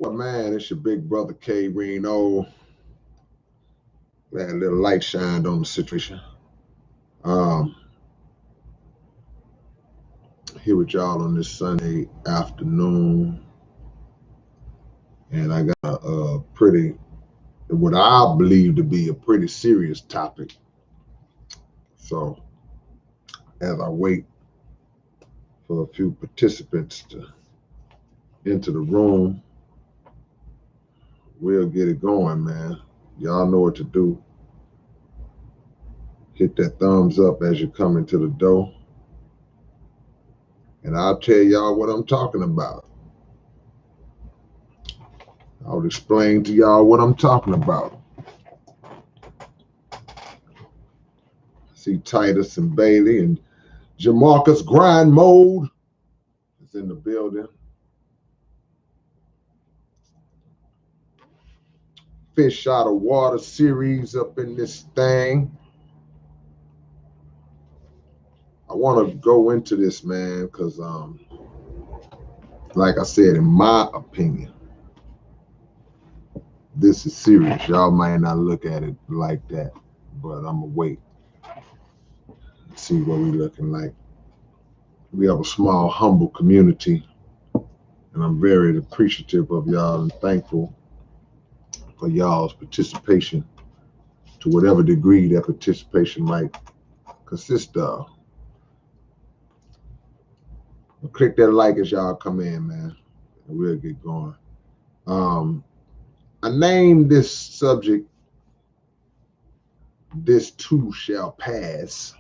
Well, man, it's your big brother K-Rino. Man, a little light shined on the situation. Um, Here with y'all on this Sunday afternoon, and I got a pretty, what I believe to be a pretty serious topic. So, as I wait for a few participants to enter the room, we'll get it going, man. Y'all know what to do. Hit that thumbs up as you come into the door, and I'll tell y'all what I'm talking about. I'll explain to y'all what I'm talking about. See Titus and Bailey and Jamarcus Grind Mode is in the building. Fish Out of Water series up in this thing. I want to go into this, man, because like I said, in my opinion, this is serious. Y'all might not look at it like that, but I'm gonna wait and see what we're looking like. We have a small, humble community, and I'm very appreciative of y'all and thankful for y'all's participation to whatever degree that participation might consist of. Click that like as y'all come in, man, and we'll get going. I named this subject, "This Too Shall Pass,"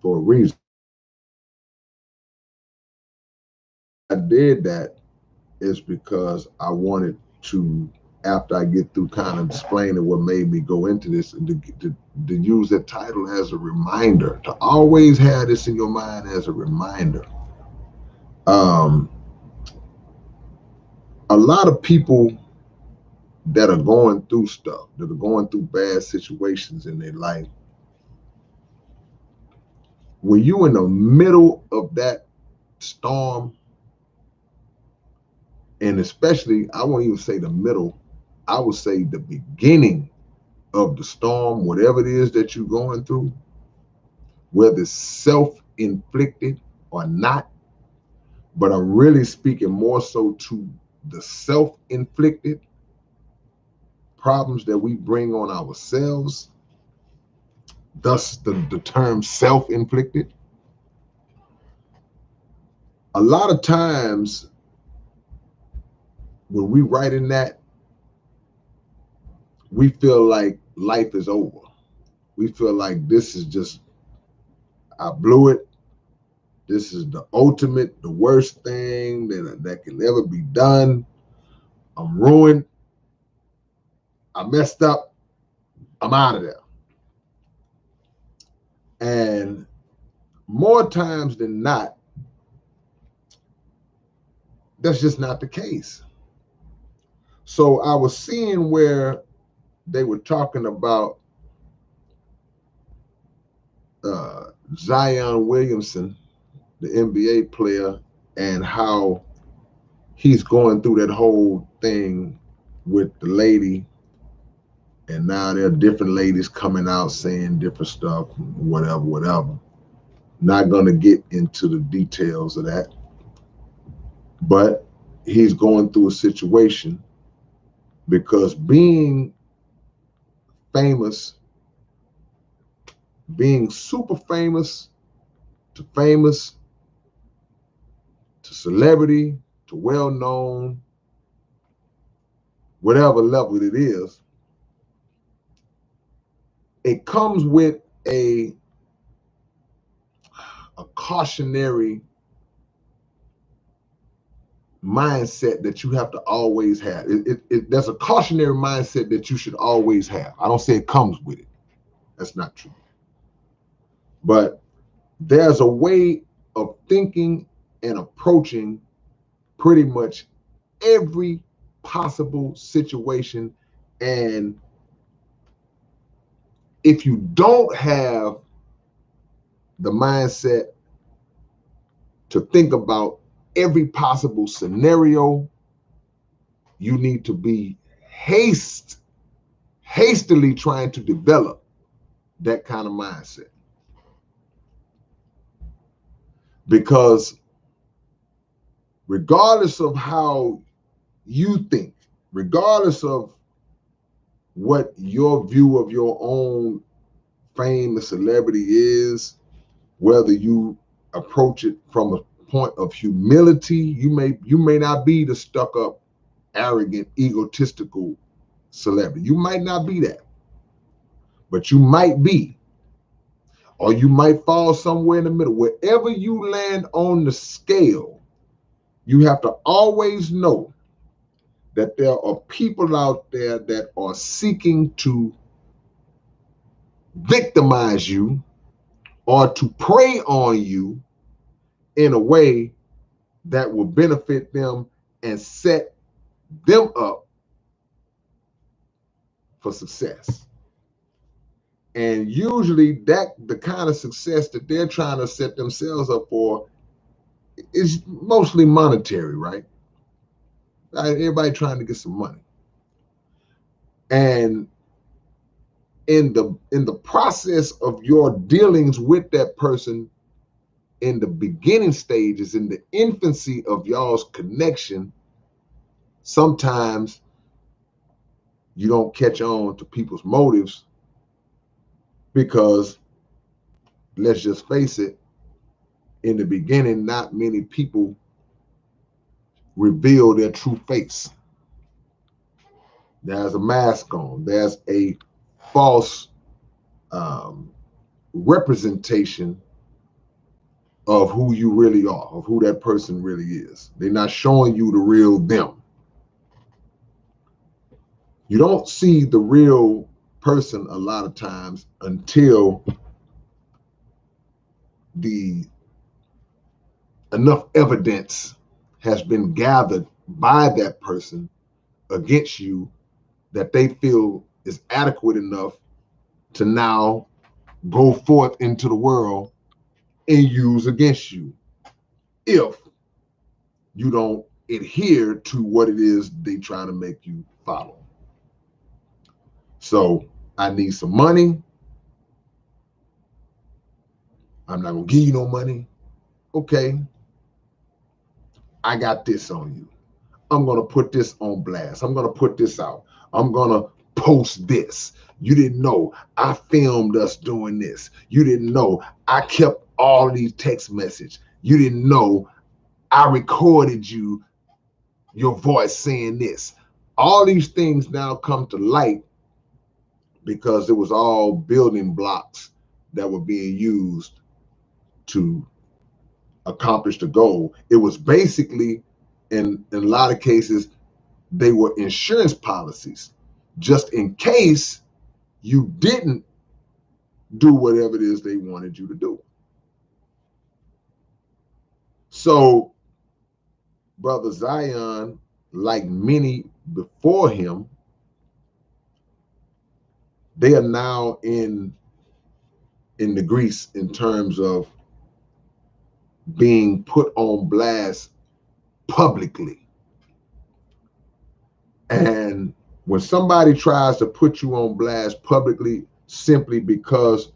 for a reason. I did that is because I wanted to, after I get through kind of explaining what made me go into this, to use that title as a reminder, to always have this in your mind as a reminder. A lot of people that are going through stuff, that are going through bad situations in their life, when you in the middle of that storm, and especially, I won't even say the middle, I would say the beginning of the storm, whatever it is that you're going through, whether it's self-inflicted or not, but I'm really speaking more so to the self-inflicted problems that we bring on ourselves, thus the term self-inflicted. A lot of times when we write in that, we feel like life is over. We feel like this is just, I blew it. This is the ultimate, the worst thing that can ever be done. I'm ruined. I messed up. I'm out of there. And more times than not, that's just not the case. So I was seeing where they were talking about Zion Williamson, the NBA player, and how he's going through that whole thing with the lady. And now there are different ladies coming out saying different stuff, whatever. Not going to get into the details of that. But he's going through a situation because being famous, being super famous to celebrity to well-known, whatever level it is, it comes with a cautionary mindset that you have to always have. There's a cautionary mindset that you should always have. I don't say it comes with it. That's not true. But there's a way of thinking and approaching pretty much every possible situation. And if you don't have the mindset to think about every possible scenario, you need to be hastily trying to develop that kind of mindset. Because regardless of how you think, regardless of what your view of your own fame and celebrity is, whether you approach it from a point of humility, you may not be the stuck-up, arrogant, egotistical celebrity. You might not be that, but you might be, or you might fall somewhere in the middle. Wherever you land on the scale, you have to always know that there are people out there that are seeking to victimize you or to prey on you in a way that will benefit them and set them up for success. And usually the kind of success that they're trying to set themselves up for is mostly monetary, right? Everybody trying to get some money. And in the process of your dealings with that person, in the beginning stages, in the infancy of y'all's connection, sometimes you don't catch on to people's motives because, let's just face it, in the beginning, not many people reveal their true face. There's a mask on. There's a false representation of who you really are, of who that person really is. They're not showing you the real them. You don't see the real person a lot of times until enough evidence has been gathered by that person against you that they feel is adequate enough to now go forth into the world and use against you if you don't adhere to what it is they try to make you follow. So I need some money. I'm not gonna give you no money. Okay, I got this on you. I'm gonna put this on blast. I'm gonna put this out. I'm gonna post this. You didn't know I filmed us doing this. You didn't know I kept all these text messages. You didn't know I recorded your voice saying this. All these things now come to light because it was all building blocks that were being used to accomplish the goal. It was basically, in a lot of cases, they were insurance policies, just in case you didn't do whatever it is they wanted you to do. So, Brother Zion, like many before him, they are now in the grease in terms of being put on blast publicly. And when somebody tries to put you on blast publicly simply because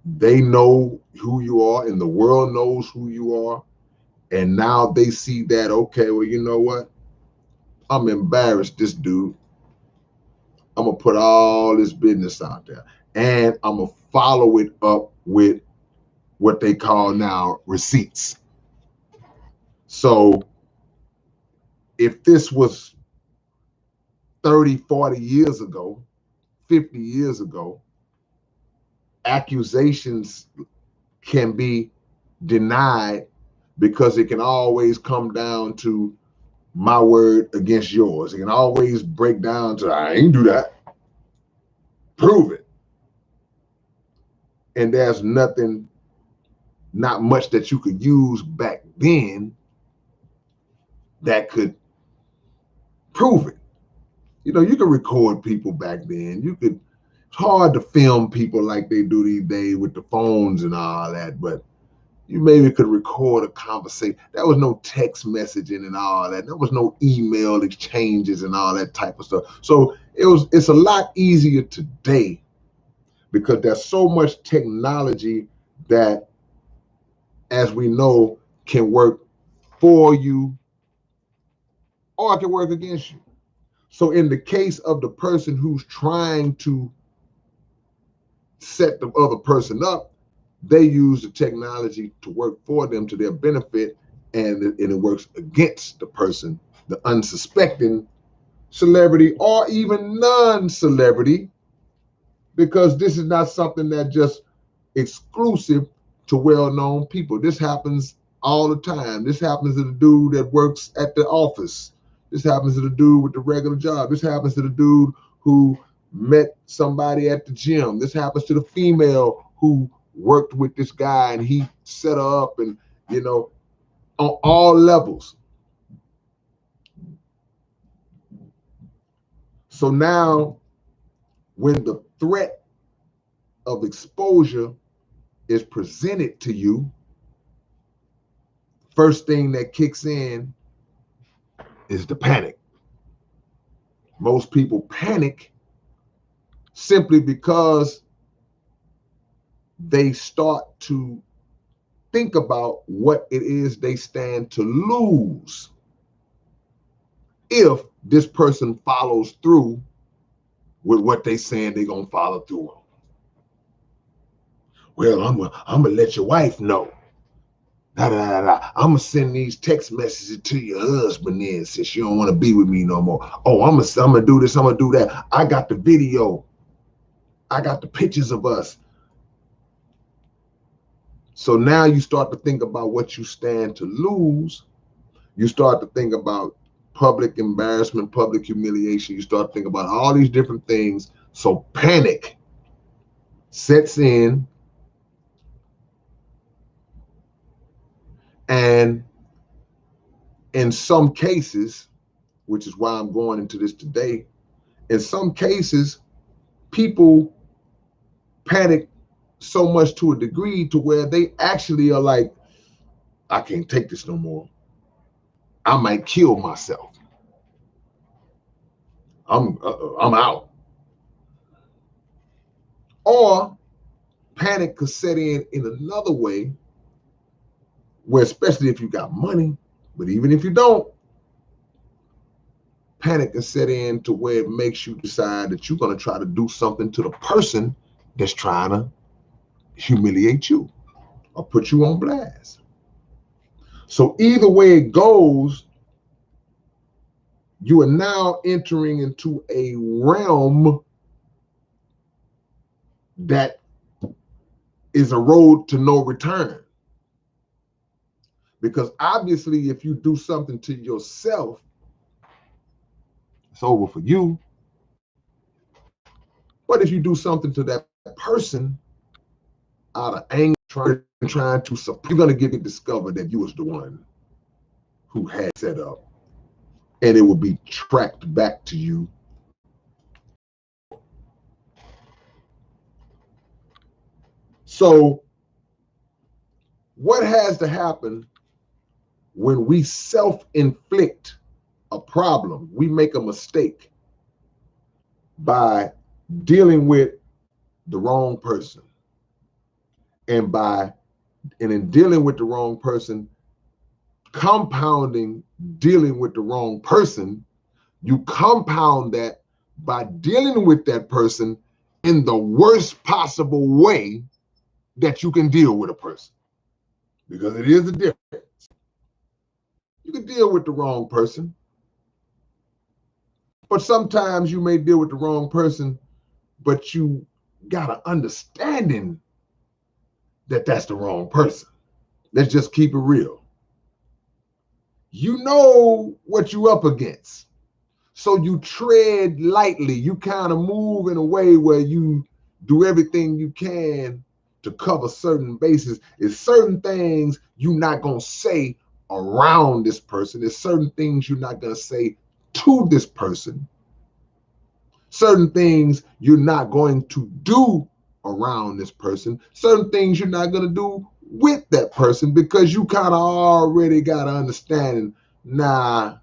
they know who you are and the world knows who you are, and now they see that, okay, well, you know what? I'm embarrassed, this dude. I'm going to put all this business out there. And I'm going to follow it up with what they call now receipts. So if this was 30, 40 years ago, 50 years ago, accusations can be denied because it can always come down to my word against yours. It can always break down to, I ain't do that. Prove it. And there's not much that you could use back then that could prove it. You know, you could record people back then. It's hard to film people like they do these days with the phones and all that, but You maybe could record a conversation. There was no text messaging and all that. There was no email exchanges and all that type of stuff. So it's a lot easier today because there's so much technology that, as we know, can work for you or it can work against you. So in the case of the person who's trying to set the other person up, they use the technology to work for them to their benefit, and it works against the person, the unsuspecting celebrity or even non-celebrity, because this is not something that just exclusive to well-known people. This happens all the time. This happens to the dude that works at the office. This happens to the dude with the regular job. This happens to the dude who met somebody at the gym. This happens to the female who worked with this guy and he set her up, and on all levels. So now when the threat of exposure is presented to you, first thing that kicks in is the panic. Most people panic simply because they start to think about what it is they stand to lose if this person follows through with what they saying they're gonna follow through on. Well, I'm gonna let your wife know. I'm gonna send these text messages to your husband then, since you don't want to be with me no more. Oh, I'm gonna do this, I'm gonna do that. I got the video. I got the pictures of us. So now you start to think about what you stand to lose. You start to think about public embarrassment, public humiliation. You start to think about all these different things. So panic sets in, and in some cases, which is why I'm going into this today, in some cases, people panic so much to a degree to where they actually are like, I can't take this no more. I might kill myself. I'm out. Or panic could set in another way, where especially if you got money, but even if you don't, panic can set in to where it makes you decide that you're going to try to do something to the person that's trying to humiliate you or put you on blast. So either way it goes, you are now entering into a realm that is a road to no return. Because obviously, if you do something to yourself, it's over for you. But if you do something to that person out of anger, trying to support, you're going to get it discovered that you was the one who had set up, and it will be tracked back to you. So what has to happen when we self-inflict a problem? We make a mistake by dealing with the wrong person. And in dealing with the wrong person, compounding dealing with the wrong person, you compound that by dealing with that person in the worst possible way that you can deal with a person. Because it is a difference. You can deal with the wrong person, but sometimes you may deal with the wrong person, but you got an understanding that that's the wrong person. Let's just keep it real. You know what you up against. So you tread lightly. You kind of move in a way where you do everything you can to cover certain bases. There's certain things you're not going to say around this person. There's certain things you're not going to say to this person. Certain things you're not going to do around this person. Certain things you're not going to do with that person because you kind of already got an understanding. Nah,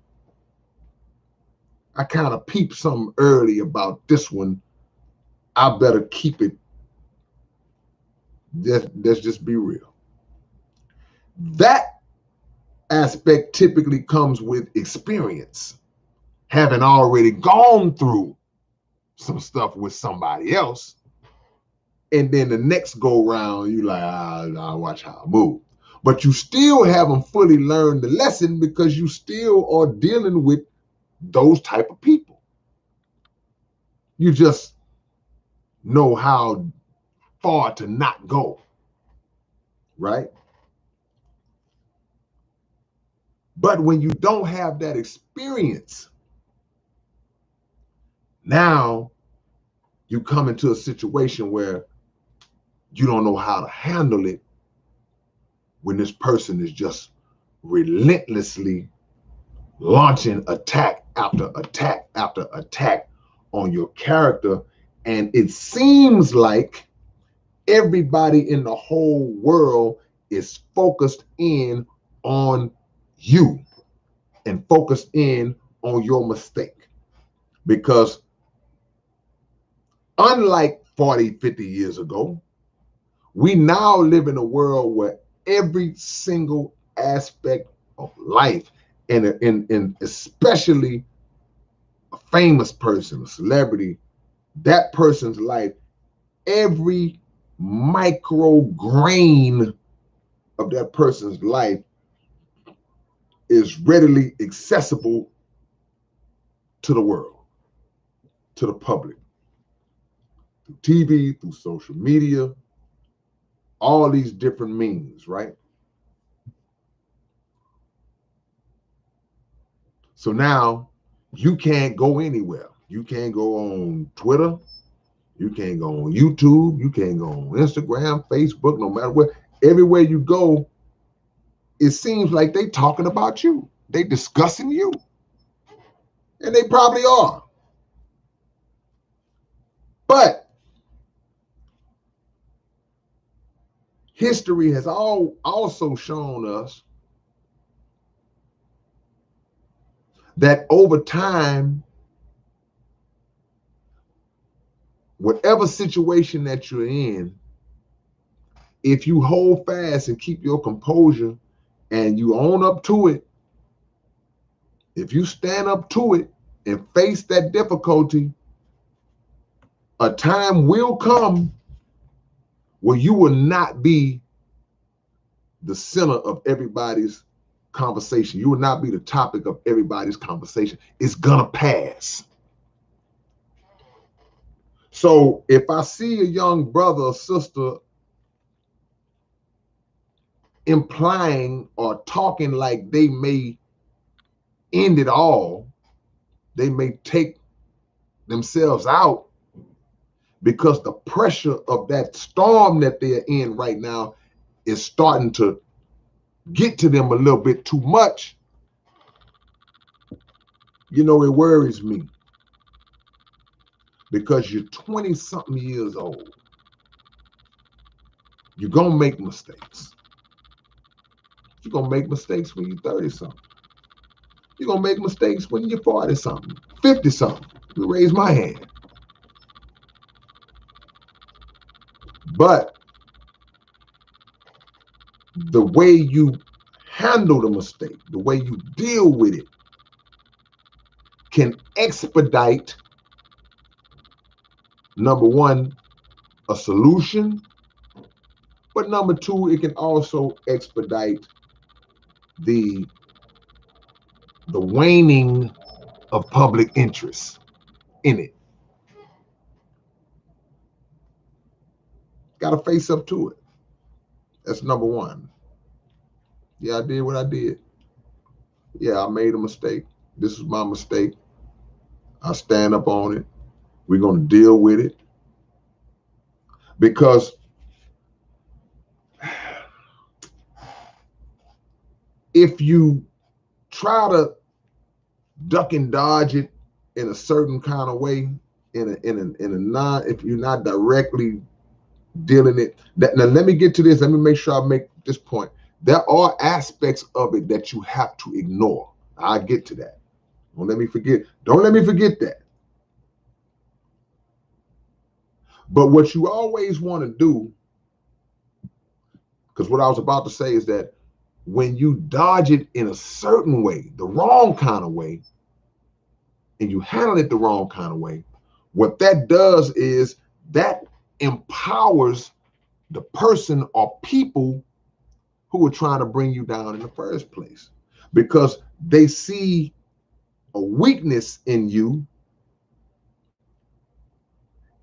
I kind of peeped something early about this one. I better keep it. Let's just be real. That aspect typically comes with experience, having already gone through some stuff with somebody else. And then the next go round, you like, I'll watch how I move. But you still haven't fully learned the lesson because you still are dealing with those type of people. You just know how far to not go, right? But when you don't have that experience, now you come into a situation where you don't know how to handle it when this person is just relentlessly launching attack after attack after attack on your character. And it seems like everybody in the whole world is focused in on you and focused in on your mistake. Because unlike 40, 50 years ago, we now live in a world where every single aspect of life, and especially a famous person, a celebrity, that person's life, every micro grain of that person's life is readily accessible to the world, to the public, through TV, through social media, all these different means, right? So now you can't go anywhere. You can't go on Twitter. You can't go on YouTube. You can't go on Instagram, Facebook, no matter where. Everywhere you go, it seems like they talking about you. They discussing you. And they probably are. But history has also shown us that over time, whatever situation that you're in, if you hold fast and keep your composure and you own up to it, if you stand up to it and face that difficulty, a time will come where you will not be the center of everybody's conversation. You will not be the topic of everybody's conversation. It's gonna pass. So if I see a young brother or sister implying or talking like they may end it all, they may take themselves out because the pressure of that storm that they're in right now is starting to get to them a little bit too much. You know, it worries me because you're 20 something years old. You're going to make mistakes. You're going to make mistakes when you're 30 something. You're going to make mistakes when you're 40 something, 50 something. You raise my hand. But the way you handle the mistake, the way you deal with it, can expedite, number one, a solution, but number two, it can also expedite the waning of public interest in it. Got to face up to it. That's number one. Yeah, I did what I did. Yeah, I made a mistake. This is my mistake. I stand up on it. We're going to deal with it. Because if you try to duck and dodge it in a certain kind of way, if you're not directly dealing it. Now let me get to this. Let me make sure I make this point, there are aspects of it that you have to ignore. I'll get to that. Don't let me forget that. But what you always want to do, because what I was about to say is that when you dodge it in a certain way, the wrong kind of way, and you handle it the wrong kind of way, what that does is that empowers the person or people who are trying to bring you down in the first place, because they see a weakness in you.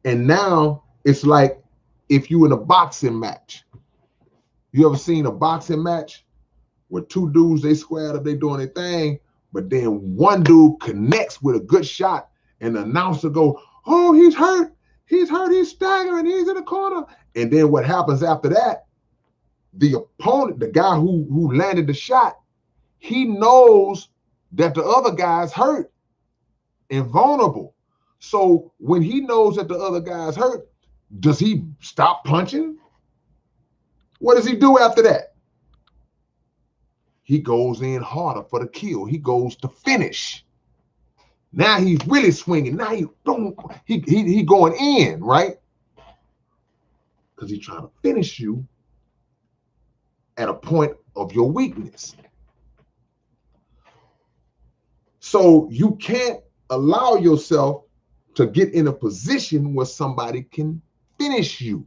And now it's like if you in a boxing match. You ever seen a boxing match where two dudes, they squared up, they doing their thing, but then one dude connects with a good shot and the announcer go, oh, he's hurt, he's staggering, he's in the corner. And then what happens after that, the opponent, the guy who landed the shot, he knows that the other guy's hurt and vulnerable. So when he knows that the other guy's hurt, does he stop punching? What does he do after that? He goes in harder for the kill. He goes to finish. Now he's really swinging. Now he going in, right? Because he's trying to finish you at a point of your weakness. So you can't allow yourself to get in a position where somebody can finish you.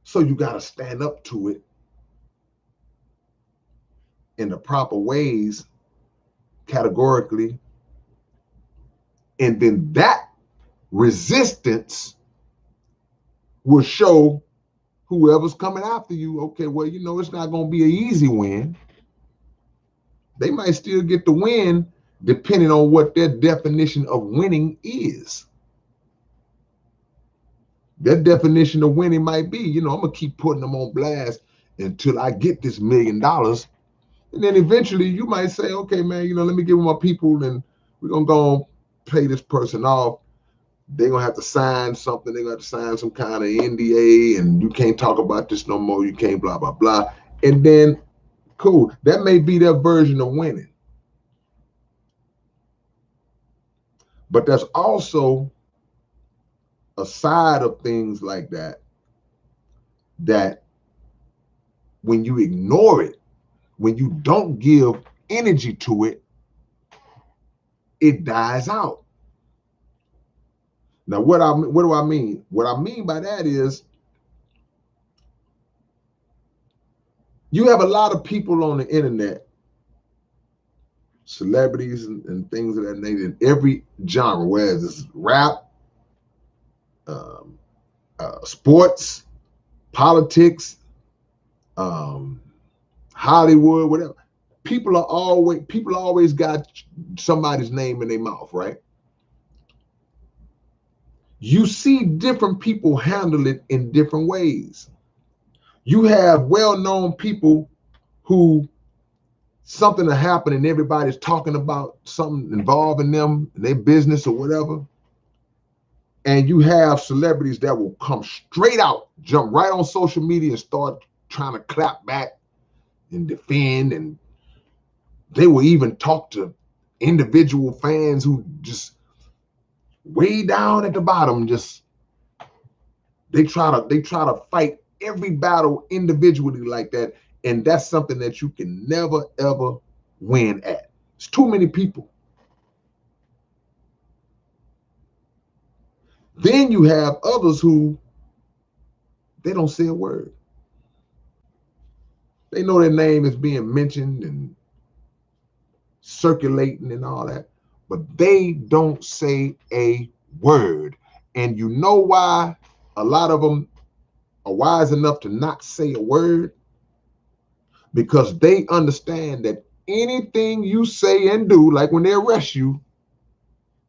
So you got to stand up to it in the proper ways, categorically. And then that resistance will show whoever's coming after you, okay, well, you know, it's not going to be an easy win. They might still get the win depending on what their definition of winning is. Their definition of winning might be, you know, I'm going to keep putting them on blast until I get this $1 million. And then eventually you might say, okay, man, you know, let me get with my people and we're going to go and pay this person off. They're going to have to sign something. They're going to have to sign some kind of NDA and you can't talk about this no more. You can't blah, blah, blah. And then, cool, that may be their version of winning. But there's also a side of things like that, that when you ignore it, when you don't give energy to it, it dies out. Now, what do I mean? What I mean by that is you have a lot of people on the internet, celebrities and things of that nature in every genre, whether it's rap, sports, politics, Hollywood, whatever. People always got somebody's name in their mouth, right? You see different people handle it in different ways. You have well-known people who something will happen and everybody's talking about something involving them and their business or whatever. And you have celebrities that will come straight out, jump right on social media and start trying to clap back and defend. And they will even talk to individual fans who just way down at the bottom, just they try to fight every battle individually like that. And that's something that you can never, ever win at. It's too many people. Then you have others who, they don't say a word. They know their name is being mentioned and circulating and all that, but they don't say a word. And you know why a lot of them are wise enough to not say a word? Because they understand that anything you say and do, like when they arrest you,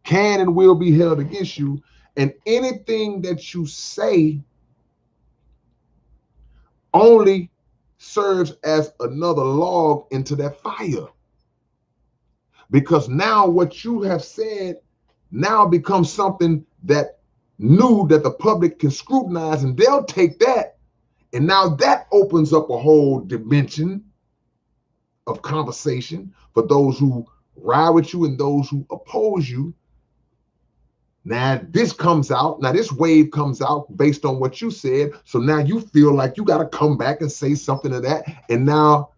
can and will be held against you. And anything that you say only serves as another log into that fire. Because now what you have said now becomes something that knew that the public can scrutinize, and they'll take that, and now that opens up a whole dimension of conversation for those who ride with you and those who oppose you. Now this comes out, now this wave comes out based on what you said, so now you feel like you got to come back and say something to that, and now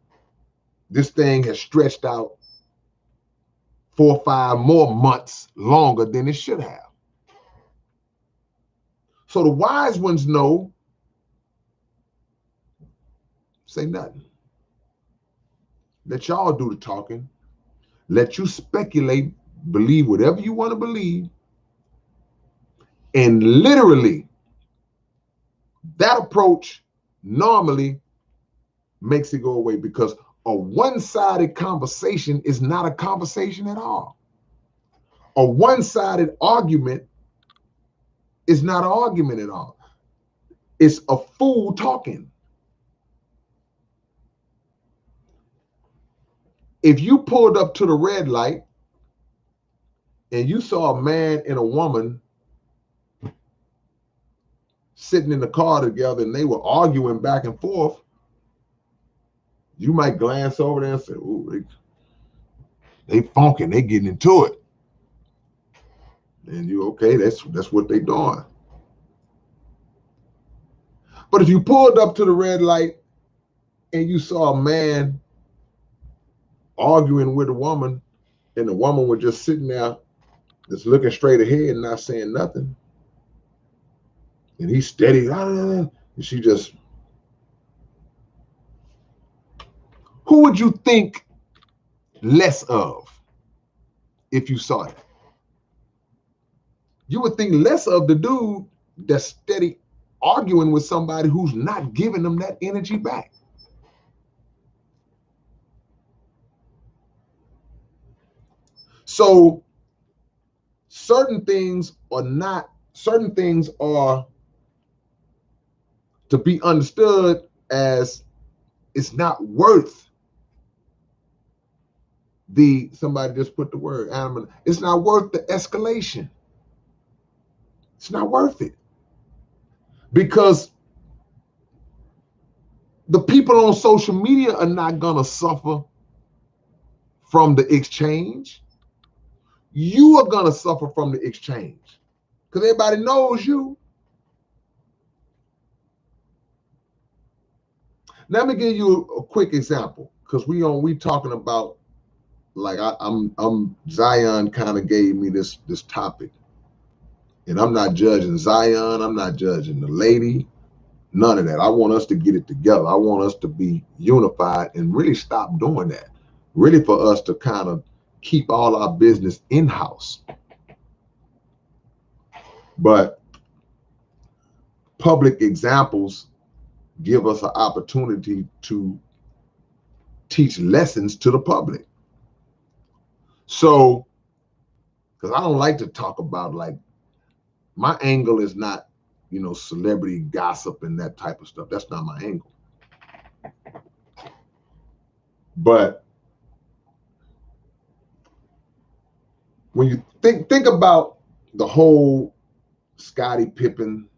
this thing has stretched out 4 or 5 more months longer than it should have. So the wise ones know, say nothing. Let y'all do the talking. Let you speculate, believe whatever you want to believe. And literally, that approach normally makes it go away, because a one-sided conversation is not a conversation at all. A one-sided argument is not an argument at all. It's a fool talking. If you pulled up to the red light and you saw a man and a woman sitting in the car together and they were arguing back and forth, you might glance over there and say, "Ooh, they funking, they getting into it." And you, okay, that's what they doing. But if you pulled up to the red light and you saw a man arguing with a woman, and the woman was just sitting there, just looking straight ahead and not saying nothing, and he's steady, and she just, who would you think less of if you saw it? You would think less of the dude that's steady arguing with somebody who's not giving them that energy back. So certain things are to be understood as, it's not worth somebody just put the word, it's not worth the escalation. It's not worth it. Because the people on social media are not gonna suffer from the exchange. You are gonna suffer from the exchange, because everybody knows you. Let me give you a quick example, because we talking about, like, I'm Zion kind of gave me this topic, and I'm not judging Zion, I'm not judging the lady, none of that. I want us to get it together. I want us to be unified and really stop doing that. Really for us to kind of keep all our business in-house. But public examples give us an opportunity to teach lessons to the public. So, because I don't like to talk about, like, my angle is not, celebrity gossip and that type of stuff. That's not my angle. But when you think about the whole Scottie Pippen's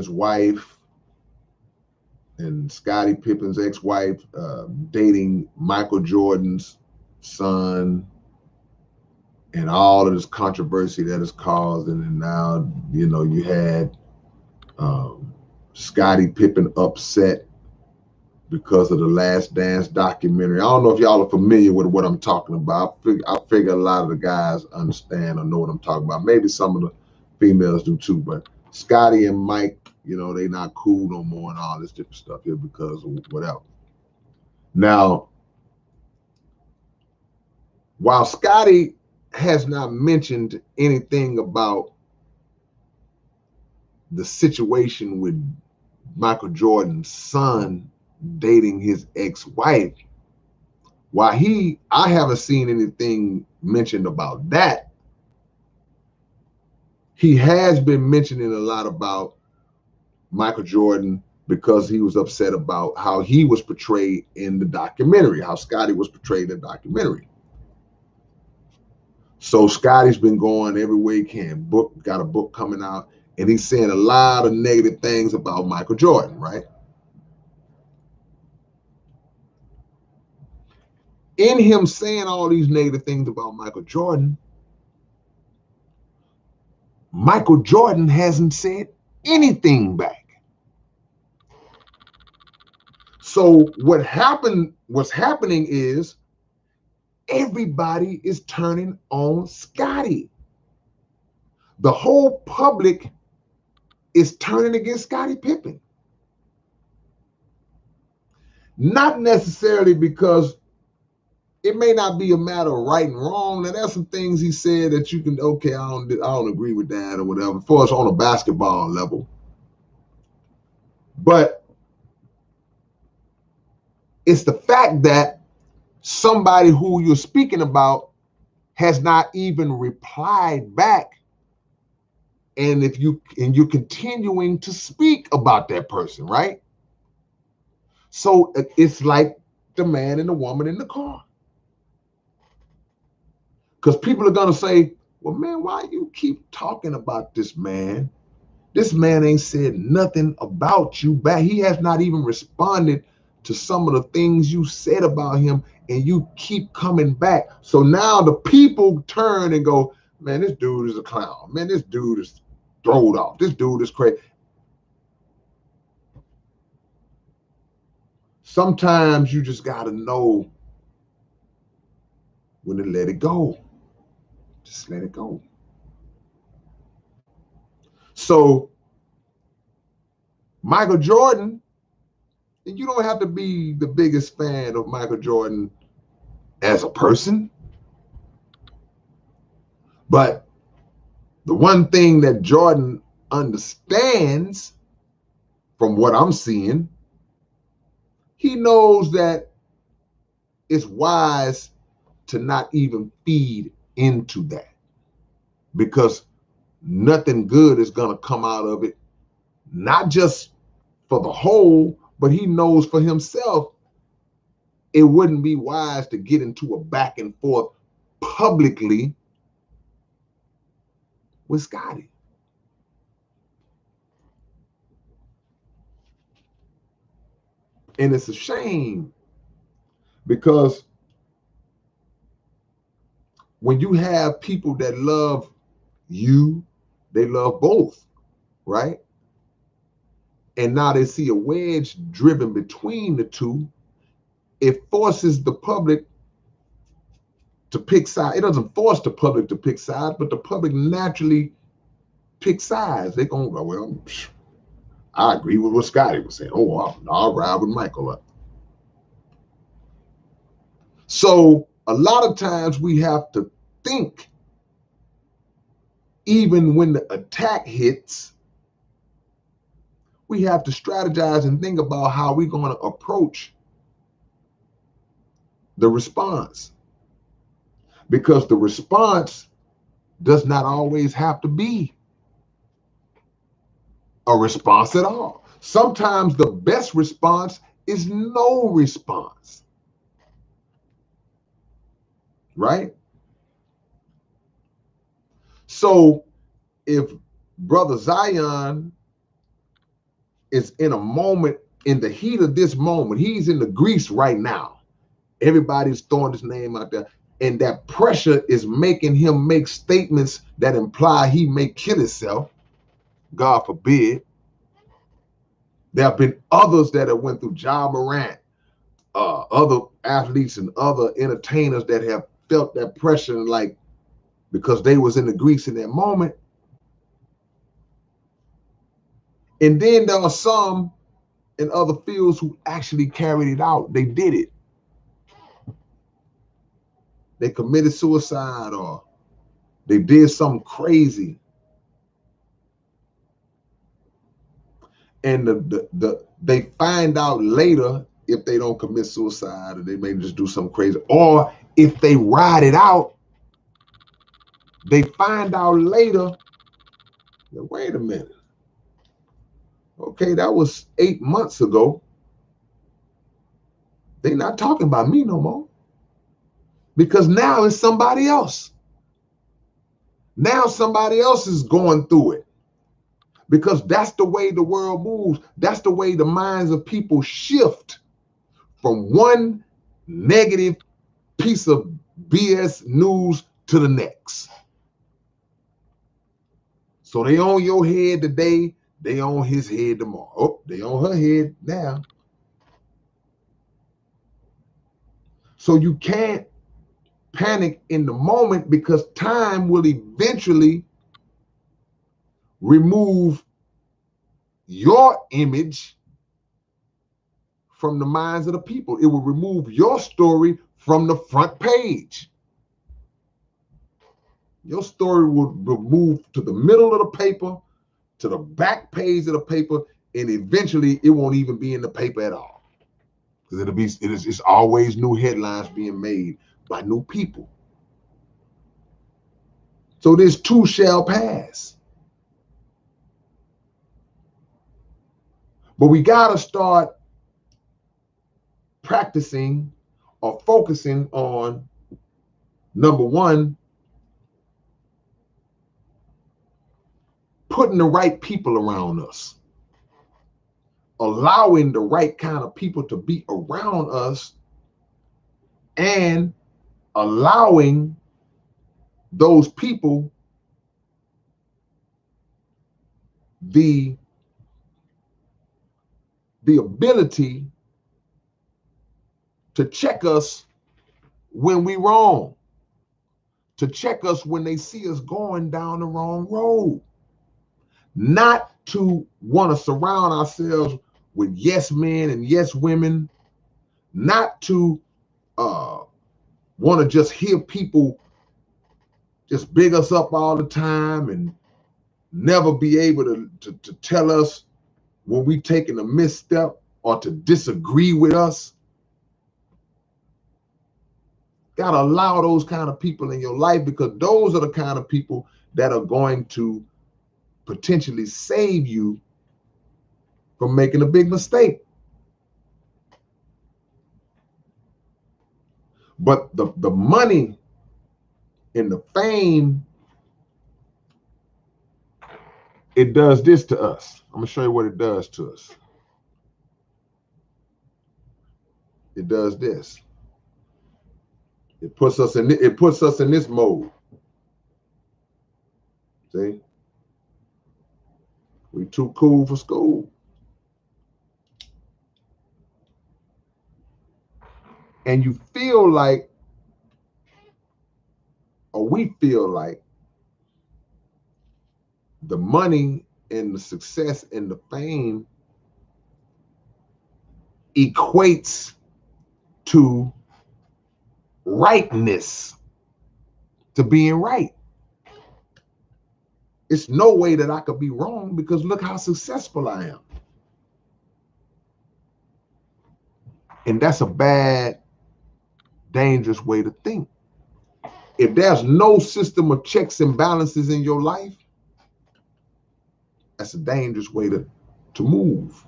wife and Scottie Pippen's ex-wife dating Michael Jordan's son, and all of this controversy that is caused, and then now, you had Scottie Pippen upset because of the Last Dance documentary. I don't know if y'all are familiar with what I'm talking about. I figure a lot of the guys understand or know what I'm talking about. Maybe some of the females do too, but Scottie and Mike, they not cool no more and all this different stuff here because of whatever. Now, while Scottie has not mentioned anything about the situation with Michael Jordan's son dating his ex-wife, I haven't seen anything mentioned about that. He has been mentioning a lot about Michael Jordan because he was upset about how he was portrayed in the documentary, how Scottie was portrayed in the documentary. So Scottie's been going every way he can. Got a book coming out, and he's saying a lot of negative things about Michael Jordan, right? In him saying all these negative things about Michael Jordan hasn't said anything back. So what's happening is everybody is turning on Scottie. The whole public is turning against Scottie Pippen. Not necessarily because it may not be a matter of right and wrong. Now, there's some things he said that you can, okay, I don't agree with that or whatever, for us on a basketball level. But it's the fact that somebody who you're speaking about has not even replied back. And you're continuing to speak about that person, right? So it's like the man and the woman in the car. Because people are going to say, well, man, why you keep talking about this man? This man ain't said nothing about you back. He has not even responded to some of the things you said about him, and you keep coming back. So now the people turn and go, man, this dude is a clown. Man, this dude is throwed off. This dude is crazy. Sometimes you just got to know when to let it go. Just let it go. So Michael Jordan, and you don't have to be the biggest fan of Michael Jordan as a person, but the one thing that Jordan understands from what I'm seeing, he knows that it's wise to not even feed into that, because nothing good is going to come out of it, not just for the whole, but he knows for himself it wouldn't be wise to get into a back and forth publicly with Scottie. And it's a shame, because when you have people that love you, they love both, right? And now they see a wedge driven between the two. It forces the public to pick sides. It doesn't force the public to pick sides, but the public naturally pick sides. They're going to go, well, I agree with what Scottie was saying. Oh, I'll ride with Michael up. So a lot of times we have to think, even when the attack hits, we have to strategize and think about how we're going to approach the response. Because the response does not always have to be a response at all. Sometimes the best response is no response, right? So if Brother Zion is in a moment, in the heat of this moment, he's in the grease right now. Everybody's throwing his name out there, and that pressure is making him make statements that imply he may kill himself. God forbid. There have been others that have went through Ja Morant, other athletes and other entertainers that have felt that pressure, like, because they was in the grease in that moment. And then there are some in other fields who actually carried it out. They did it. They committed suicide, or they did something crazy. And they find out later, if they don't commit suicide, or they may just do something crazy, or if they ride it out, they find out later that, wait a minute, okay, that was 8 months ago. They're not talking about me no more, because now it's somebody else. Now somebody else is going through it, because that's the way the world moves. That's the way the minds of people shift from one negative piece of BS news to the next. So they on your head today, they on his head tomorrow. Oh, they on her head now. So you can't panic in the moment, because time will eventually remove your image from the minds of the people. It will remove your story from the front page. Your story will move to the middle of the paper, to the back page of the paper, and eventually it won't even be in the paper at all. Because it's always new headlines being made by new people. So this too shall pass. But we got to start practicing or focusing on, number one, putting the right people around us, allowing the right kind of people to be around us, and allowing those people the ability to check us when we wrong, to check us when they see us going down the wrong road, not to want to surround ourselves with yes men and yes women, not to want to just hear people just big us up all the time and never be able to tell us when we've taken a misstep or to disagree with us. Got to allow those kind of people in your life, because those are the kind of people that are going to potentially save you from making a big mistake. But the money and the fame, it does this to us. I'm gonna show you what it does to us. It does this. It puts us in this mode. See? We too cool for school. And you feel like, or we feel like, the money and the success and the fame equates to rightness, to being right. It's no way that I could be wrong, because look how successful I am. And that's a bad, dangerous way to think. If there's no system of checks and balances in your life, that's a dangerous way to move.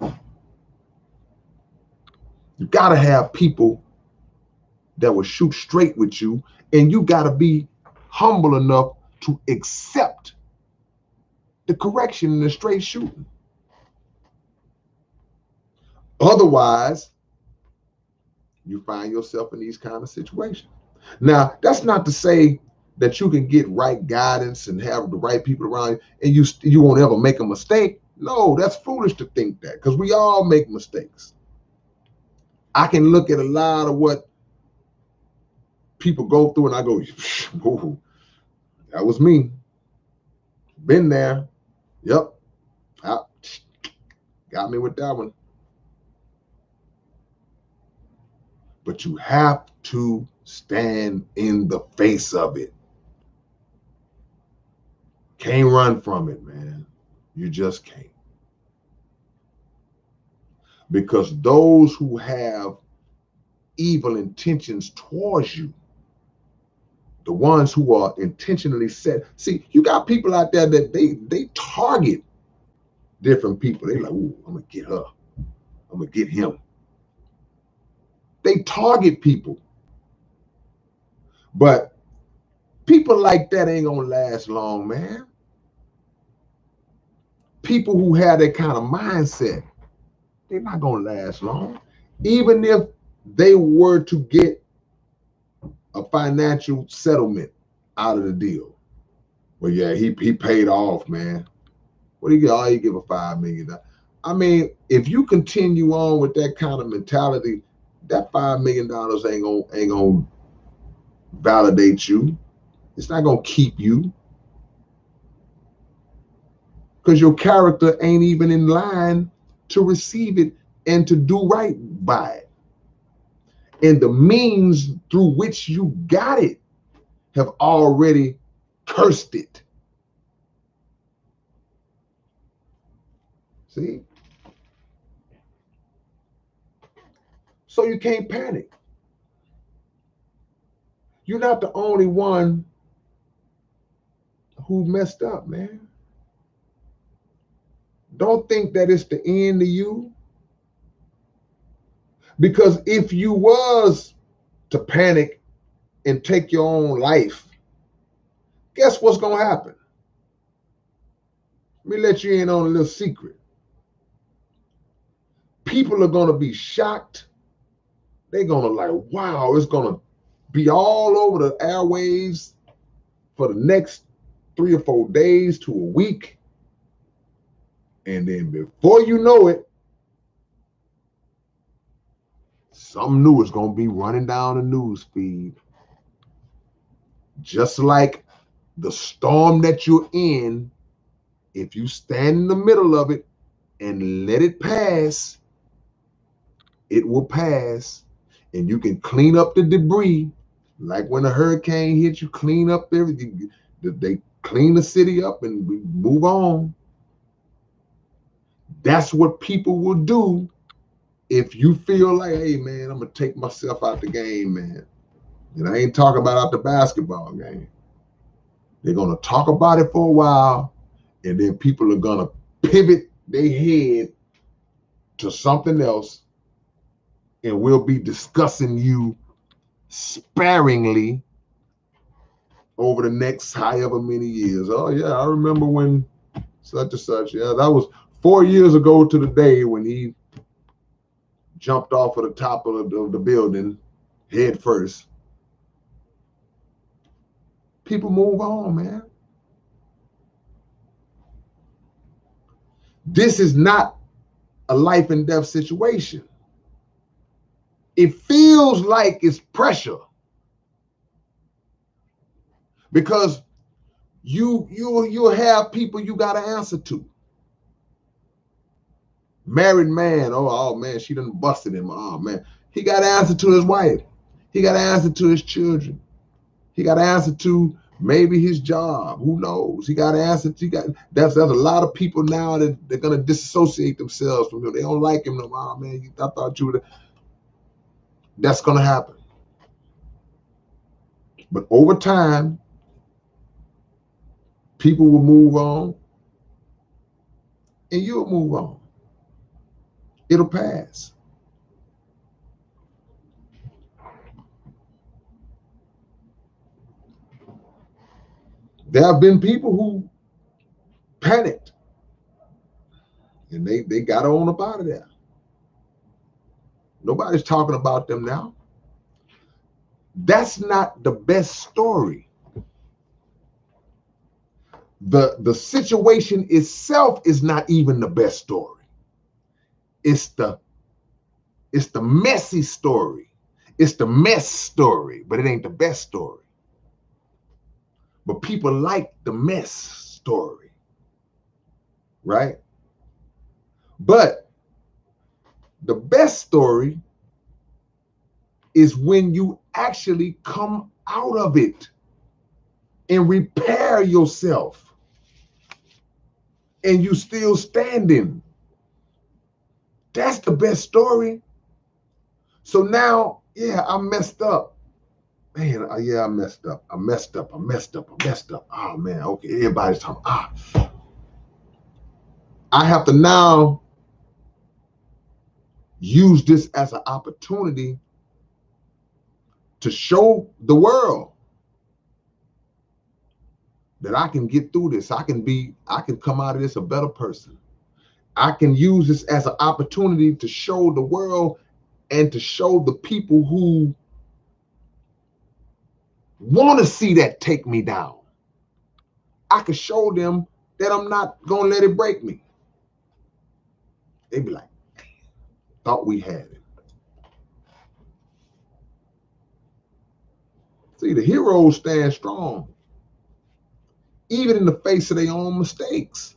You got to have people that will shoot straight with you, and you got to be humble enough to accept the correction and the straight shooting. Otherwise, you find yourself in these kind of situations. Now, that's not to say that you can get right guidance and have the right people around you and you won't ever make a mistake. No, that's foolish to think that, because we all make mistakes. I can look at a lot of what people go through and I go, whoa, that was me. Been there. Yep. Got me with that one. But you have to stand in the face of it. Can't run from it, man. You just can't. Because those who have evil intentions towards you, the ones who are intentionally set. See, you got people out there that they target different people. They like, ooh, I'm gonna get her. I'm gonna get him. They target people. But People like that ain't gonna last long, man. People who have that kind of mindset, they're not gonna last long. Even if they were to get a financial settlement out of the deal. Well, yeah, he paid off, man. What do you get? Oh, you give a $5 million. I mean, if you continue on with that kind of mentality, that $5 million ain't gonna validate you. It's not gonna keep you, because your character ain't even in line to receive it and to do right by it. And the means through which you got it have already cursed it. See? So you can't panic. You're not the only one who messed up, man. Don't think that it's the end of you. Because if you was to panic and take your own life, guess what's going to happen? Let me let you in on a little secret. People are going to be shocked. They're going to like, wow, it's going to be all over the airwaves for the next 3 or 4 days to a week. And then before you know it, something new is going to be running down the news feed. Just like the storm that you're in, if you stand in the middle of it and let it pass, it will pass, and you can clean up the debris. Like when a hurricane hits, you clean up everything. They clean the city up and we move on. That's what people will do if you feel like, hey, man, I'm going to take myself out the game, man. And I ain't talking about out the basketball game. They're going to talk about it for a while, and then people are going to pivot their head to something else, and we'll be discussing you sparingly over the next however many years. Oh, yeah, I remember when such and such. Yeah, that was 4 years ago to the day when he jumped off of the top of the building head first. People move on, man. This is not a life and death situation. It feels like it's pressure because you'll have people you got to answer to. Married man, oh man, she done busted him. Oh man, he got to answer to his wife. He got to answer to his children. He got to answer to maybe his job. Who knows? He got to answer to. There's a lot of people now that they're gonna disassociate themselves from him. They don't like him no more. Oh, man, I thought you would. That's gonna happen. But over time, people will move on, and you'll move on. It'll pass. There have been people who panicked, and they got on up out of there. Nobody's talking about them now. That's not the best story. The situation itself is not even the best story. It's the messy story. It's the mess story, but it ain't the best story. But people like the mess story, right? But the best story is when you actually come out of it and repair yourself and you still standing. That's the best story. So now, yeah, I messed up. Man, yeah, I messed up. I messed up. Oh, man, okay, everybody's talking. I have to now use this as an opportunity to show the world that I can get through this. I can come out of this a better person. I can use this as an opportunity to show the world and to show the people who want to see that take me down. I can show them that I'm not going to let it break me. They'd be like, thought we had it. See, the heroes stand strong, even in the face of their own mistakes.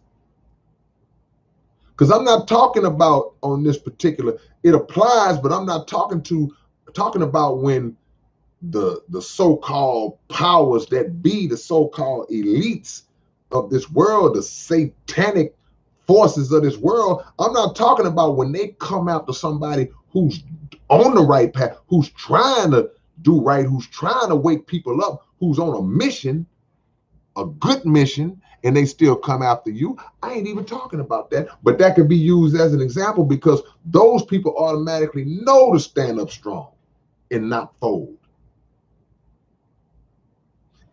Because I'm not talking about on this particular, it applies, but I'm not talking about when the so-called powers that be, the so-called elites of this world, the satanic forces of this world. I'm not talking about when they come after somebody who's on the right path, who's trying to do right, who's trying to wake people up, who's on a mission, a good mission, and they still come after you. I ain't even talking about that, but that could be used as an example because those people automatically know to stand up strong and not fold.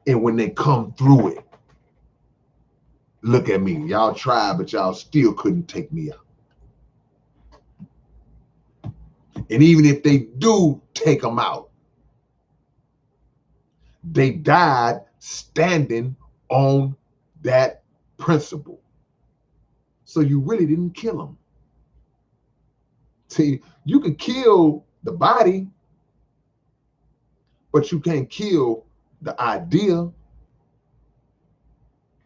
And when they come through it, look at me. Y'all tried, but y'all still couldn't take me out. And even if they do take them out, they died standing on that principle. So you really didn't kill them. See, you can kill the body, but you can't kill the idea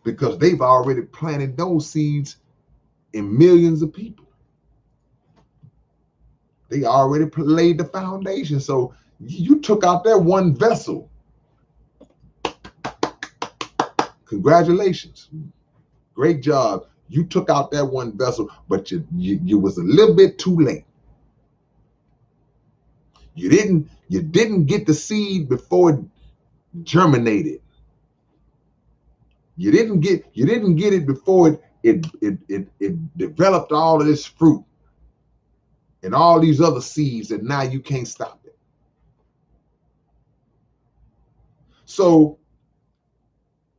because they've already planted those seeds in millions of people. They already laid the foundation. So you took out that one vessel. Congratulations. Great job. You took out that one vessel, but you was a little bit too late. You didn't get the seed before it germinated. You didn't get it before it developed all of this fruit and all these other seeds that now you can't stop it. So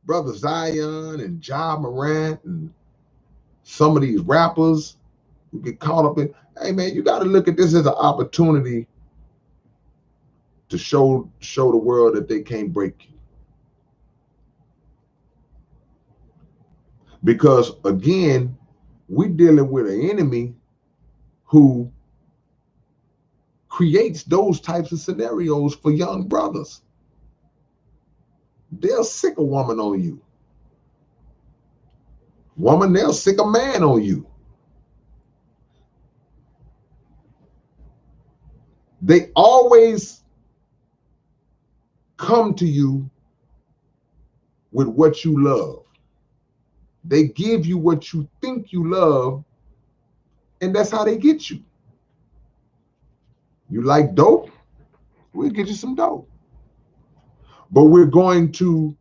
Brother Zion and Ja Morant and some of these rappers who get caught up in, hey man, you got to look at this as an opportunity to show the world that they can't break you. Because again, we're dealing with an enemy who creates those types of scenarios for young brothers. They'll sick a woman on you. Woman, they'll sick a man on you. They always come to you with what you love. They give you what you think you love, and that's how they get you. You like dope? We'll get you some dope. But we're going to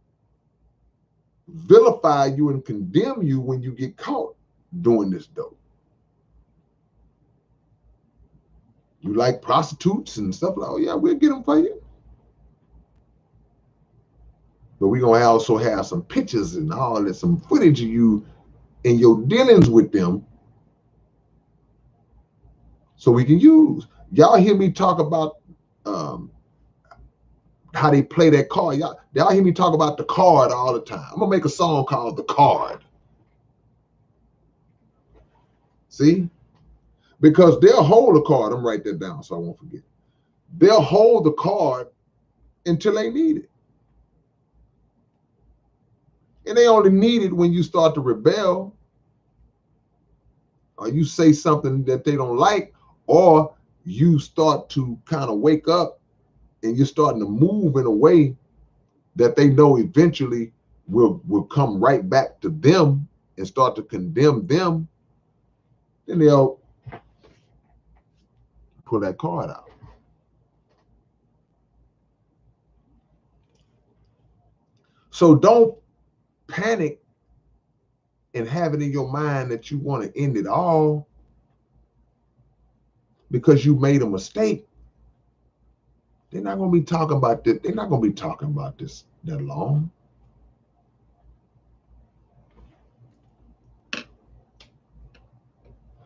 vilify you and condemn you when you get caught doing this dope. You like prostitutes and stuff like, oh yeah, we'll get them for you. But we're going to also have some pictures and all that, some footage of you and your dealings with them so we can use. Y'all hear me talk about how they play that card. Y'all hear me talk about the card all the time. I'm going to make a song called The Card. See? Because they'll hold the card. I'm write that down so I won't forget. They'll hold the card until they need it. And they only need it when you start to rebel or you say something that they don't like, or you start to kind of wake up and you're starting to move in a way that they know eventually will come right back to them and start to condemn them, then they'll pull that card out. So don't panic and have it in your mind that you want to end it all because you made a mistake. They're not going to be talking about this. They're not going to be talking about this that long.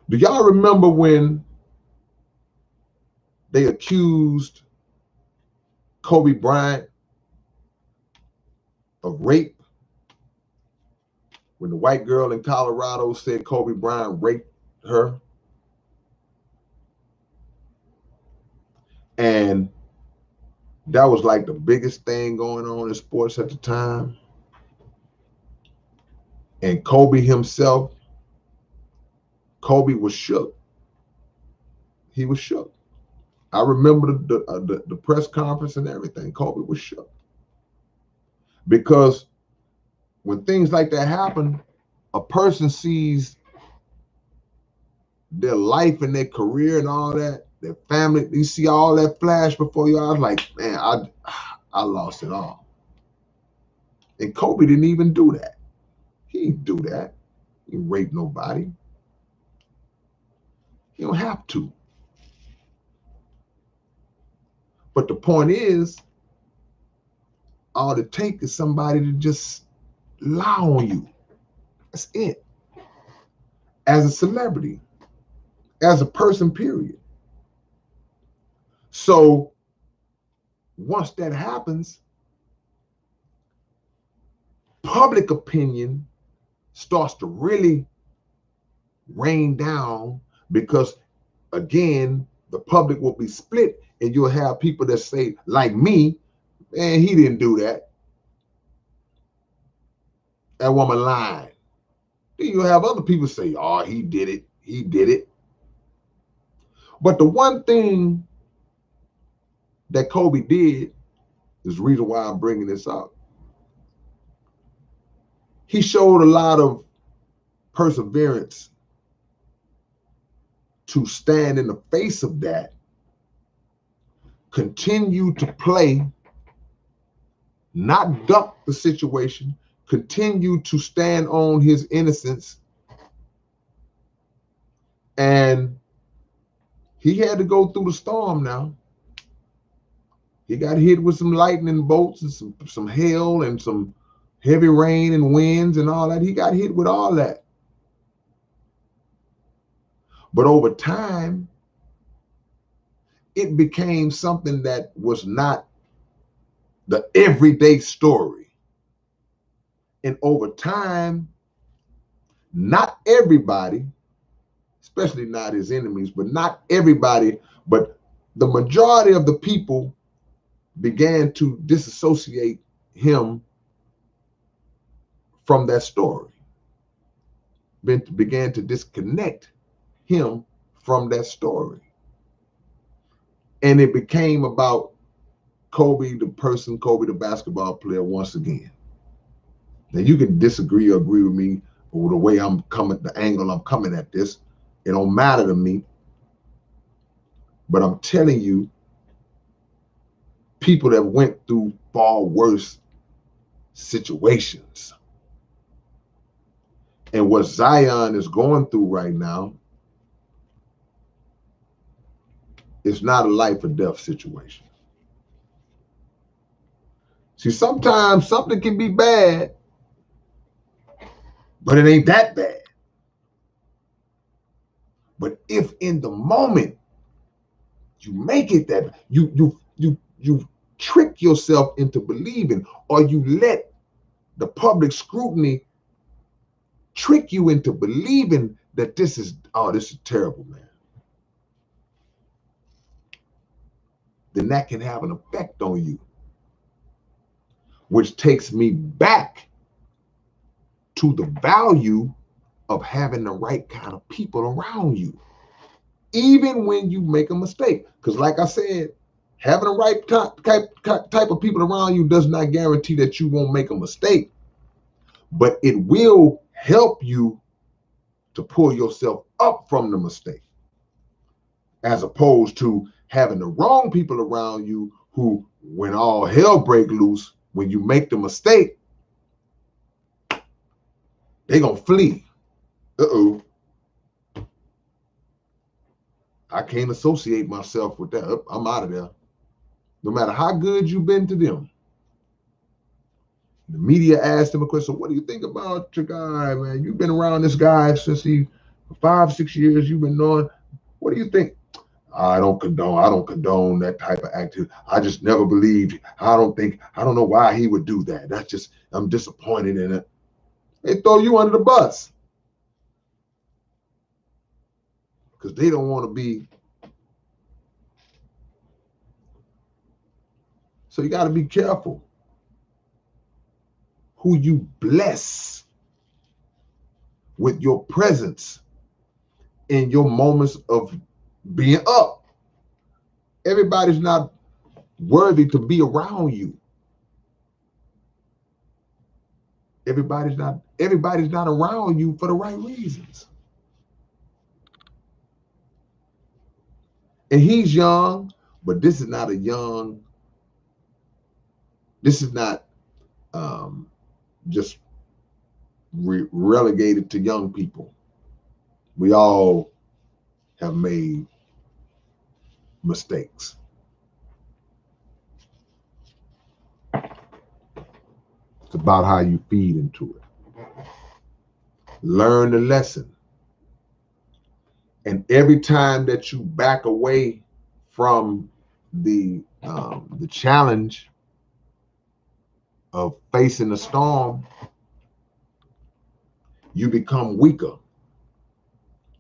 Do y'all remember when they accused Kobe Bryant of rape? When the white girl in Colorado said Kobe Bryant raped her? And that was like the biggest thing going on in sports at the time. And Kobe himself, Kobe was shook. He was shook. I remember the press conference and everything. Kobe was shook. Because when things like that happen, a person sees their life and their career and all that, their family, you see all that flash before your eyes, like, man, I lost it all. And Kobe didn't even do that. He didn't do that. He didn't rape nobody. He don't have to. But the point is, all it takes is somebody to just lie on you. That's it. As a celebrity, as a person, period. So once that happens, public opinion starts to really rain down, because again, the public will be split, and you'll have people that say, like me, man, he didn't do that. That woman lied. Then you'll have other people say, oh, he did it. He did it. But the one thing that Kobe did is the reason why I'm bringing this up. He showed a lot of perseverance to stand in the face of that, continue to play, not duck the situation, continue to stand on his innocence. And he had to go through the storm now. He got hit with some lightning bolts and some hail and some heavy rain and winds and all that. He got hit with all that. But over time, it became something that was not the everyday story. And over time, not everybody, especially not his enemies, but not everybody, but the majority of the people began to disassociate him from that story, began to disconnect him from that story. And it became about Kobe, the person, Kobe, the basketball player, once again. Now, you can disagree or agree with me or the way I'm coming, the angle I'm coming at this. It don't matter to me. But I'm telling you, people that went through far worse situations. And what Zion is going through right now is not a life or death situation. See, sometimes something can be bad, but it ain't that bad. But if in the moment you make it that, you trick yourself into believing, or you let the public scrutiny trick you into believing that this is terrible, man, then that can have an effect on you. Which takes me back to the value of having the right kind of people around you, even when you make a mistake. Because like I said, having the right type of people around you does not guarantee that you won't make a mistake, but it will help you to pull yourself up from the mistake, as opposed to having the wrong people around you who, when all hell break loose, when you make the mistake, they're going to flee. Uh-oh. I can't associate myself with that. I'm out of there. No matter how good you've been to them. The media asked him a question, what do you think about your guy, man? You've been around this guy since he For 5, 6 years you've been knowing. What do you think? I don't condone that type of activity. I just never believed. I don't know why he would do that. That's just, I'm disappointed in it. They throw you under the bus because they don't want to be. So you got to be careful who you bless with your presence in your moments of being up. Everybody's not worthy to be around you. Everybody's not around you for the right reasons. And he's young, but this is not just relegated to young people. We all have made mistakes. It's about how you feed into it. Learn the lesson. And every time that you back away from the challenge of facing the storm, you become weaker.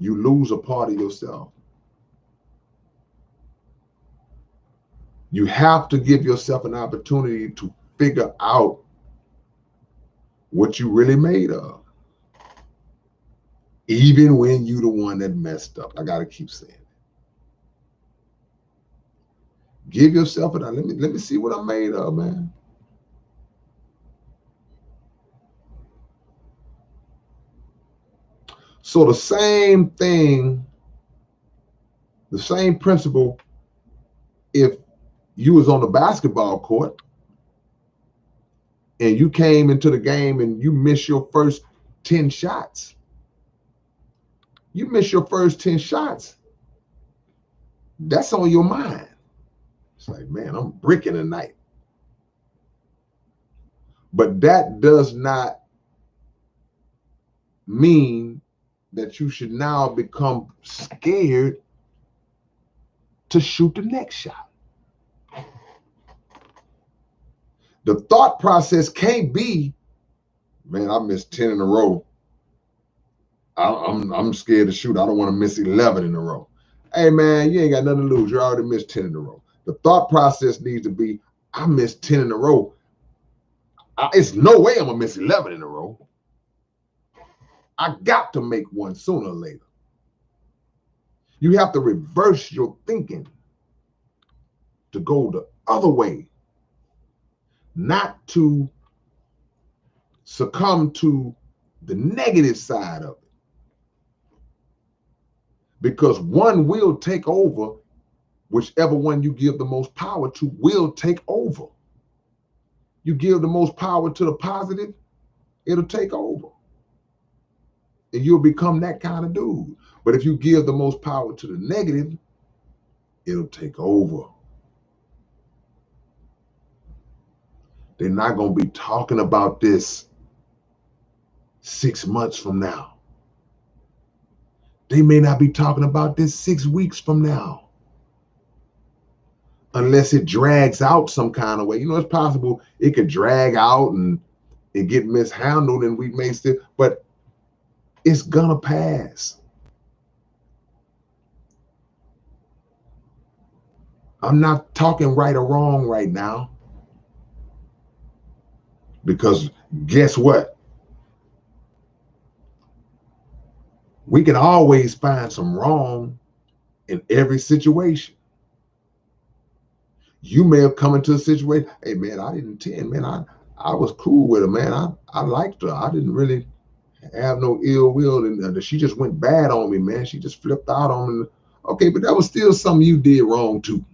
You lose a part of yourself. You have to give yourself an opportunity to figure out what you really made of. Even when you the one that messed up. I gotta keep saying it. Give yourself let me see what I'm made of, man. So the same thing, the same principle, if you was on the basketball court and you came into the game and you missed your first 10 shots. You miss your first 10 shots. That's on your mind. It's like, man, I'm bricking tonight. But that does not mean that you should now become scared to shoot the next shot. The thought process can't be, man, I missed 10 in a row. I'm scared to shoot. I don't want to miss 11 in a row. Hey, man, you ain't got nothing to lose. You already missed 10 in a row. The thought process needs to be, I missed 10 in a row. It's no way I'm going to miss 11 in a row. I got to make one sooner or later. You have to reverse your thinking to go the other way, not to succumb to the negative side of it. Because one will take over, whichever one you give the most power to will take over. You give the most power to the positive, it'll take over. And you'll become that kind of dude. But if you give the most power to the negative, it'll take over. They're not going to be talking about this 6 months from now. They may not be talking about this 6 weeks from now. Unless it drags out some kind of way. You know, it's possible it could drag out and it get mishandled and we may still, but it's gonna pass. I'm not talking right or wrong right now. Because guess what? We can always find some wrong in every situation. You may have come into a situation, hey man, I didn't intend, man. I was cool with her, man. I liked her. I didn't really have no ill will, and she just went bad on me, man. She just flipped out on me. Okay, but that was still something you did wrong too.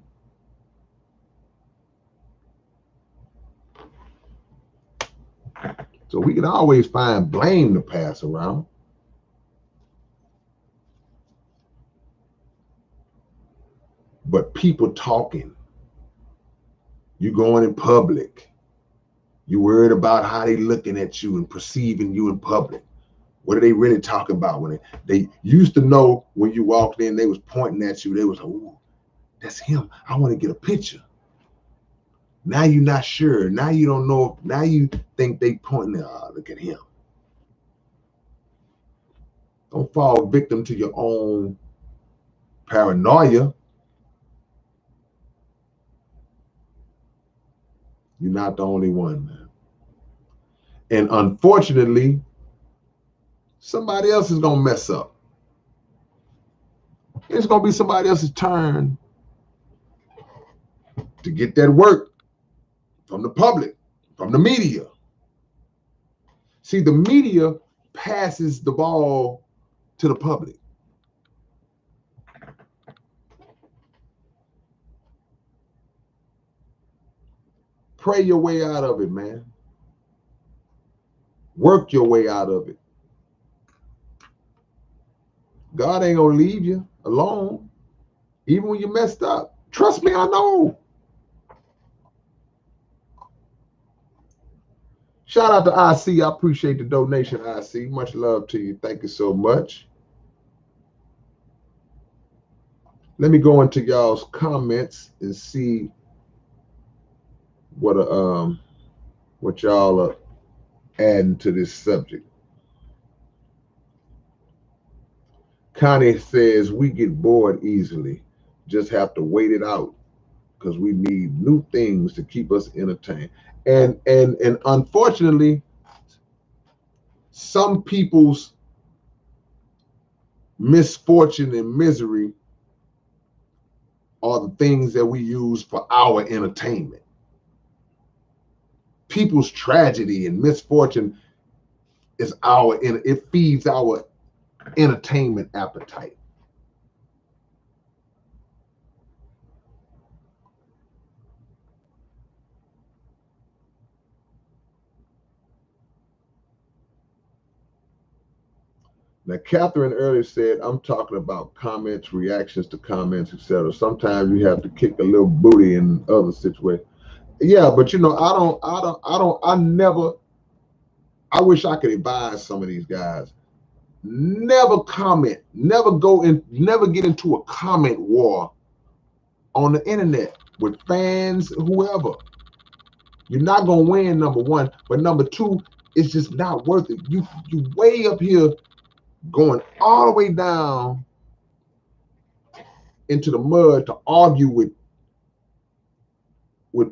So we can always find blame to pass around. But people talking, you going in public, you worried about how they looking at you and perceiving you in public. What are they really talking about? When they used to know when you walked in, they was pointing at you. They was like, "Ooh, that's him. I want to get a picture." Now you're not sure. Now you don't know. Now you think they pointing at, "Oh, look at him." Don't fall victim to your own paranoia. You're not the only one, man. And unfortunately, somebody else is gonna mess up. It's gonna be somebody else's turn to get that work from the public, from the media. See, the media passes the ball to the public. Pray your way out of it, man. Work your way out of it. God ain't gonna leave you alone, even when you messed up. Trust me, I know. Shout out to IC. I appreciate the donation, IC. Much love to you. Thank you so much. Let me go into y'all's comments and see what y'all are adding to this subject. Connie says we get bored easily. Just have to wait it out because we need new things to keep us entertained. And unfortunately, some people's misfortune and misery are the things that we use for our entertainment. People's tragedy and misfortune is it feeds our entertainment appetite. Now, Catherine earlier said, I'm talking about comments, reactions to comments, etc. Sometimes you have to kick a little booty in other situations. Yeah, but I wish I could advise some of these guys. Never comment, never get into a comment war on the internet with fans, whoever. You're not gonna win, number one, but number two, it's just not worth it. You way up here going all the way down into the mud to argue with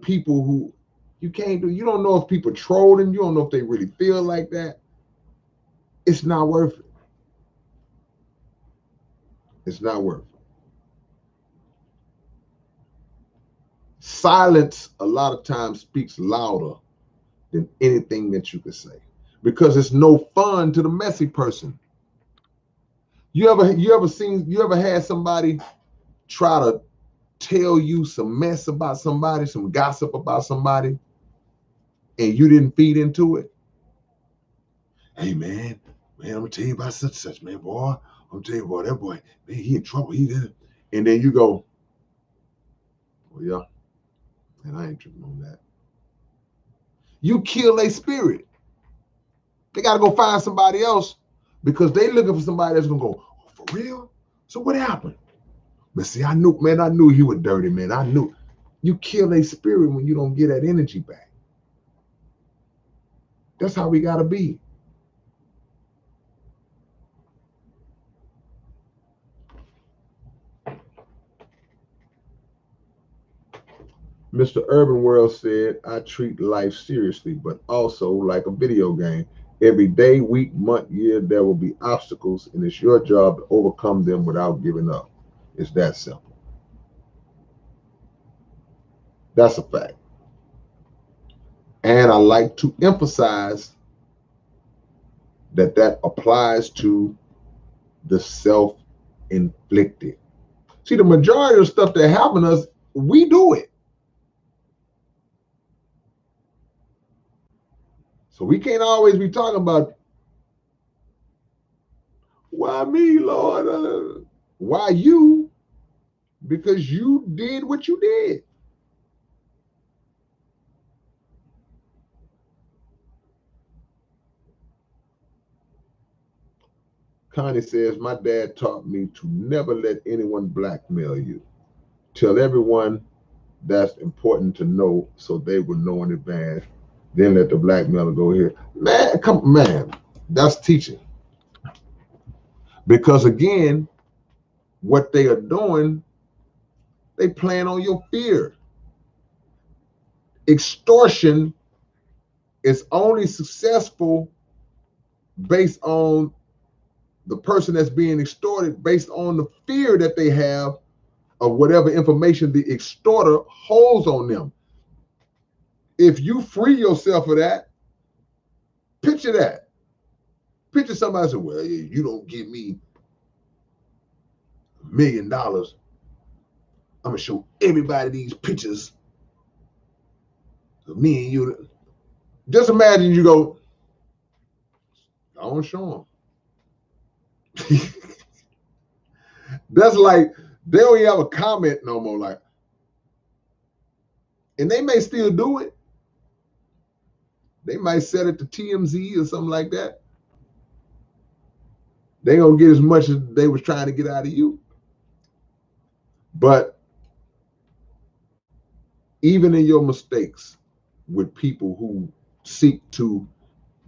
people who you can't do. You don't know if people trolling. You don't know if they really feel like that. It's not worth it. It's not worth it. Silence a lot of times speaks louder than anything that you could say, because it's no fun to the messy person. You ever had somebody try to tell you some mess about somebody, some gossip about somebody, and you didn't feed into it? Hey man, I'm gonna tell you about such, man, boy. I'm gonna tell you, boy, that boy, man, he in trouble. He did it. And then you go, well, yeah, and I ain't tripping on that. You kill their spirit. They gotta go find somebody else because they looking for somebody that's gonna go, oh, for real? So what happened? But see, I knew he was dirty, man. I knew. You kill their spirit when you don't get that energy back. That's how we gotta be. Mr. Urban World said, I treat life seriously, but also like a video game. Every day, week, month, year, there will be obstacles, and it's your job to overcome them without giving up. It's that simple. That's a fact. And I like to emphasize that applies to the self-inflicted. See, the majority of stuff that happens to us, we do it. So we can't always be talking about, why me, Lord? Why you? Because you did what you did. Connie says, my dad taught me to never let anyone blackmail you. Tell everyone that's important to know so they will know in advance. Then let the blackmailer go here. Man, man, that's teaching. Because again, what they are doing, they playing on your fear. Extortion is only successful based on the person that's being extorted, based on the fear that they have of whatever information the extorter holds on them. If you free yourself of that, picture that. Picture somebody say, well, you don't give me $1 million, I'm gonna show everybody these pictures of me and you. Just imagine you go, I don't show them. That's like, they don't even have a comment no more. Like, and they may still do it. They might set it to TMZ or something like that. They gonna get as much as they was trying to get out of you. But even in your mistakes with people who seek to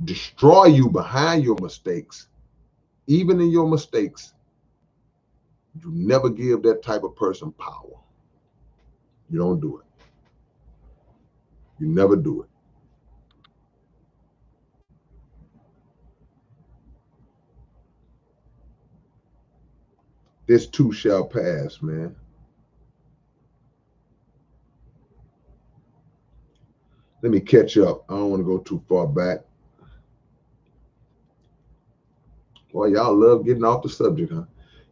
destroy you behind your mistakes, even in your mistakes, you never give that type of person power. You don't do it. You never do it. This too shall pass, man. Let me catch up. I don't want to go too far back. Boy, y'all love getting off the subject, huh?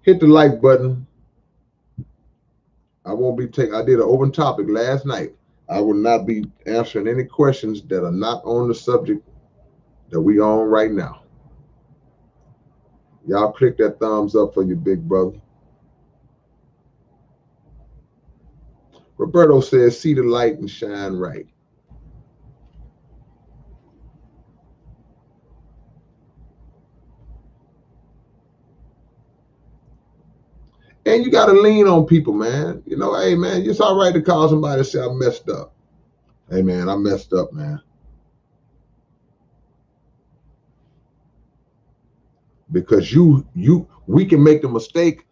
Hit the like button. I won't be taking, I did an open topic last night. I will not be answering any questions that are not on the subject that we on right now. Y'all click that thumbs up for your big brother. Roberto says, see the light and shine right. And you got to lean on people, man. You know, hey, man, it's all right to call somebody and say, I messed up. Hey, man, I messed up, man. Because we can make the mistake.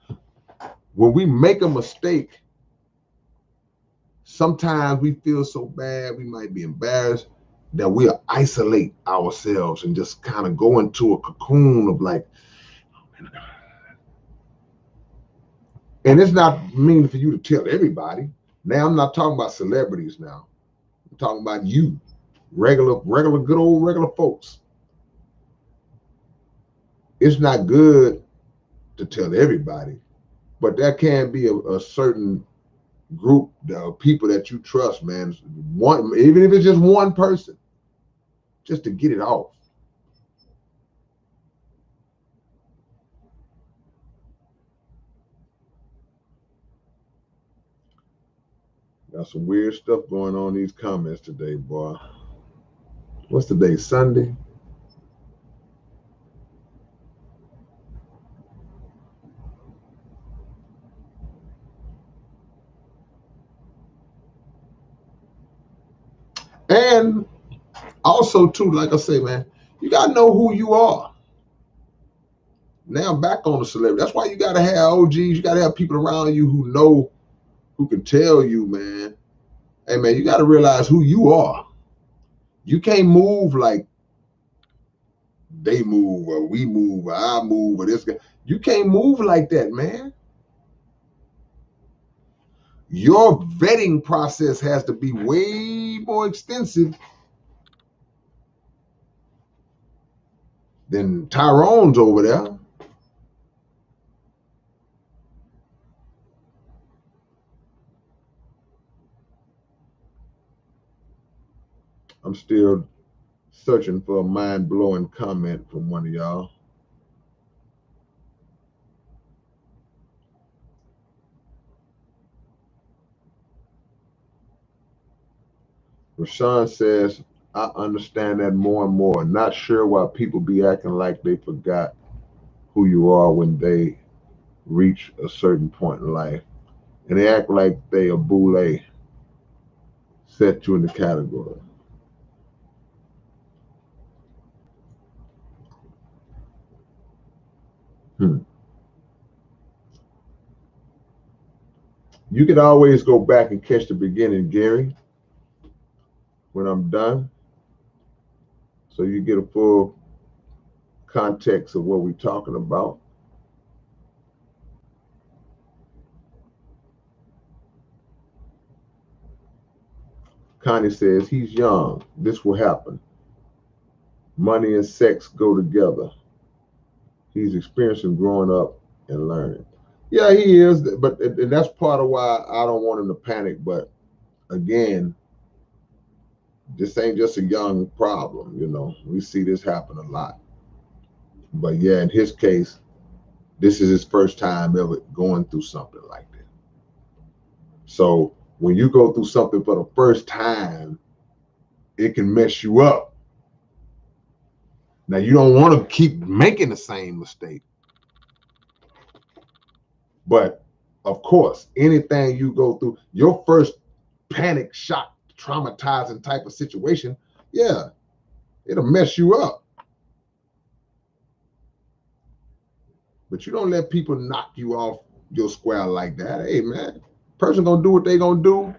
When we make a mistake, sometimes we feel so bad, we might be embarrassed, that we'll isolate ourselves and just kind of go into a cocoon of like, and it's not mean for you to tell everybody. Now, I'm not talking about celebrities now. I'm talking about you, regular, good old regular folks. It's not good to tell everybody, but there can be a certain group of people that you trust, man. One, even if it's just one person, just to get it off. Got some weird stuff going on in these comments today, boy. What's today? Sunday? And also, too, like I say, man, you got to know who you are. Now back on the celebrity. That's why you got to have OGs. You got to have people around you who know, who can tell you, man, hey, man, you got to realize who you are. You can't move like they move or we move or I move or this guy. You can't move like that, man. Your vetting process has to be way more extensive than Tyrone's over there. I'm still searching for a mind-blowing comment from one of y'all. Rashawn says, I understand that more and more. Not sure why people be acting like they forgot who you are when they reach a certain point in life, and they act like they a boule, set you in the category. You can always go back and catch the beginning, Gary, when I'm done, so you get a full context of what we're talking about. Connie says, he's young. This will happen. Money and sex go together. He's experiencing growing up and learning. Yeah, he is, but and that's part of why I don't want him to panic. But again, this ain't just a young problem, you know. We see this happen a lot. But yeah, in his case, this is his first time ever going through something like that. So when you go through something for the first time, it can mess you up. Now, you don't want to keep making the same mistake. But of course, anything you go through, your first panic, shock, traumatizing type of situation, yeah, it'll mess you up. But you don't let people knock you off your square like that. Hey, man, person gonna do what they gonna do.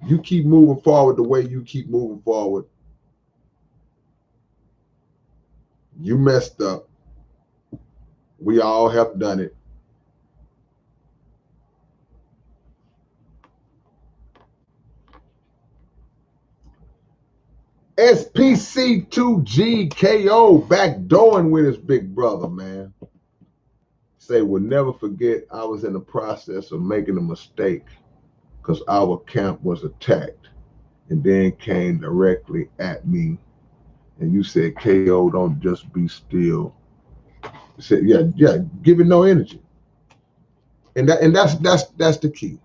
You keep moving forward the way you keep moving forward. You messed up. We all have done it. SPC2GKO backdooring with his big brother, man. Say, will never forget, I was in the process of making a mistake because our camp was attacked and then came directly at me. And you said, KO, don't just be still. I said, yeah, give it no energy. And that's the key.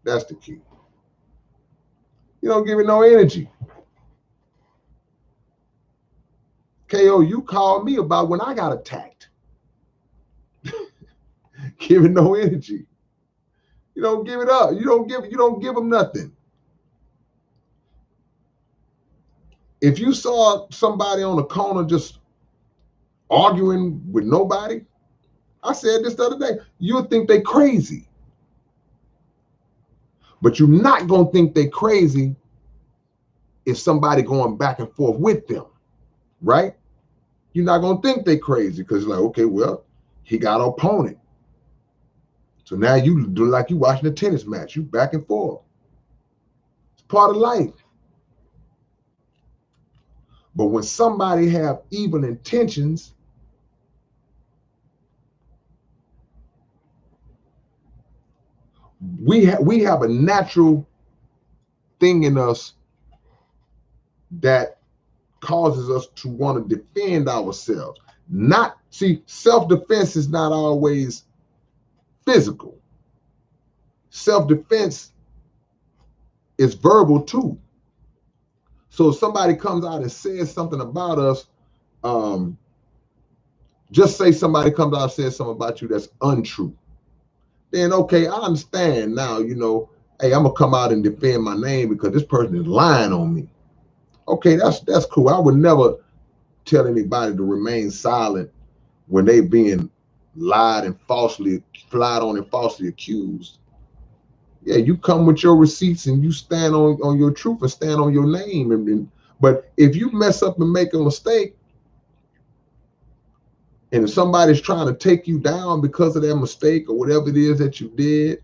That's the key. You don't give it no energy. KO, you called me about when I got attacked. Give it no energy. You don't give it up. You don't give them nothing. If you saw somebody on the corner just arguing with nobody, I said this the other day, you'll think they crazy. But you're not gonna think they crazy if somebody going back and forth with them, right? You're not gonna think they crazy because like, okay, well, he got an opponent. So now you do like you watching a tennis match, you back and forth. It's part of life. But when somebody have evil intentions, we have a natural thing in us that causes us to want to defend ourselves. Not see, self-defense is not always physical. Self-defense is verbal too. So if somebody comes out and says something about us, just say somebody comes out and says something about you that's untrue. Then okay, I understand now, you know, hey, I'm gonna come out and defend my name because this person is lying on me. Okay, that's cool. I would never tell anybody to remain silent when they being lied and falsely flied on and falsely accused. Yeah, you come with your receipts and you stand on your truth and stand on your name. But if you mess up and make a mistake, and if somebody's trying to take you down because of that mistake or whatever it is that you did,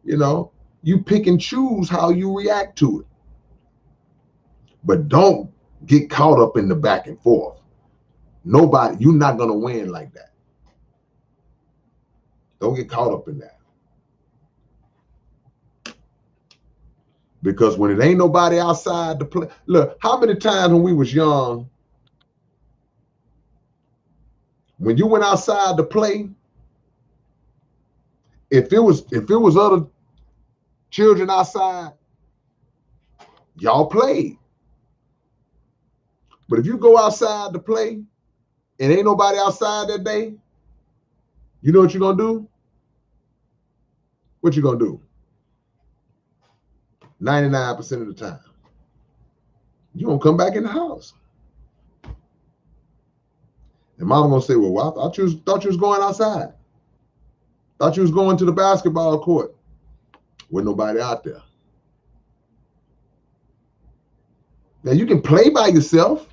you know, you pick and choose how you react to it. But don't get caught up in the back and forth. Nobody, you're not gonna win like that. Don't get caught up in that. Because when it ain't nobody outside to play, look, how many times when we was young, when you went outside to play, if it was other children outside, y'all played. But if you go outside to play and ain't nobody outside that day, you know what you're going to do? What you going to do? 99% of the time, you going to come back in the house. And mama going to say, well, I thought you was going outside. Thought you was going to the basketball court. With nobody out there. Now, you can play by yourself,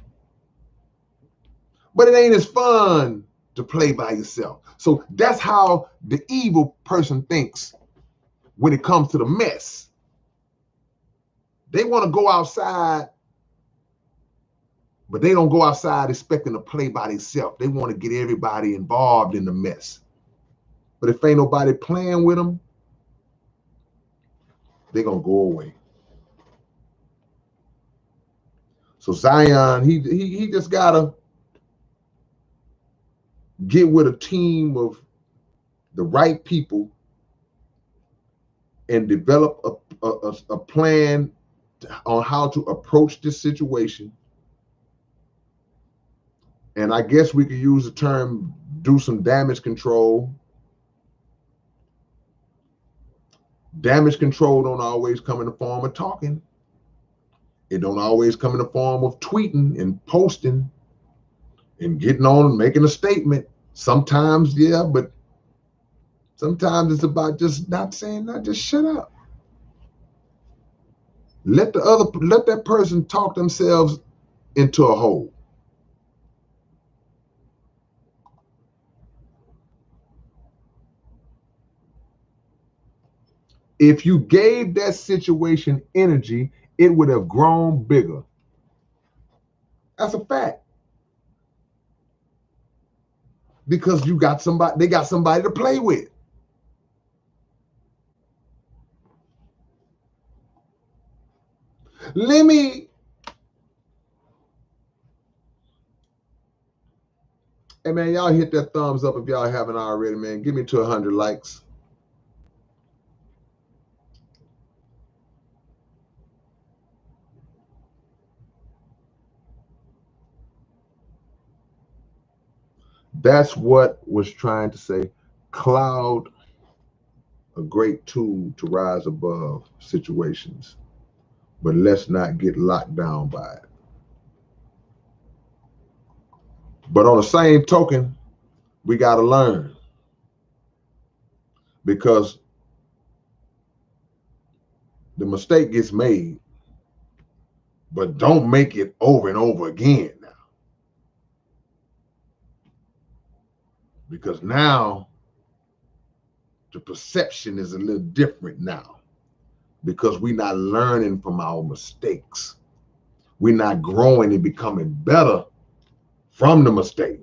but it ain't as fun to play by yourself. So that's how the evil person thinks when it comes to the mess. They want to go outside, but they don't go outside expecting to play by themselves. They want to get everybody involved in the mess. But if ain't nobody playing with them, they're going to go away. So Zion, he just got to get with a team of the right people and develop a plan on how to approach this situation. And I guess we could use the term do some damage control. Damage control don't always come in the form of talking. It don't always come in the form of tweeting and posting and getting on and making a statement. Sometimes, yeah, but sometimes it's about just not saying that, just shut up. Let that person talk themselves into a hole. If you gave that situation energy, it would have grown bigger. That's a fact. Because they got somebody to play with. Hey man, y'all hit that thumbs up if y'all haven't already, man. Give me to 100 likes. That's what was trying to say. Cloud, a great tool to rise above situations, but let's not get locked down by it. But on the same token, we got to learn, because the mistake gets made, but don't make it over and over again now. Because now the perception is a little different now, because we're not learning from our mistakes. We're not growing and becoming better from the mistake.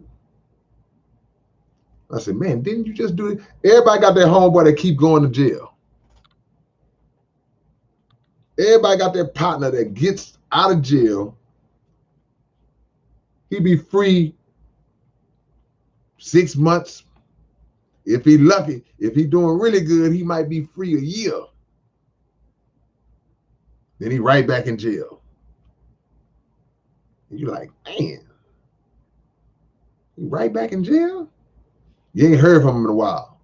I said, man, didn't you just do it? Everybody got their homeboy that keep going to jail. Everybody got their partner that gets out of jail. He be free 6 months. If he lucky, if he doing really good, he might be free a year. Then he right back in jail. And you're like, man, he right back in jail? You ain't heard from him in a while.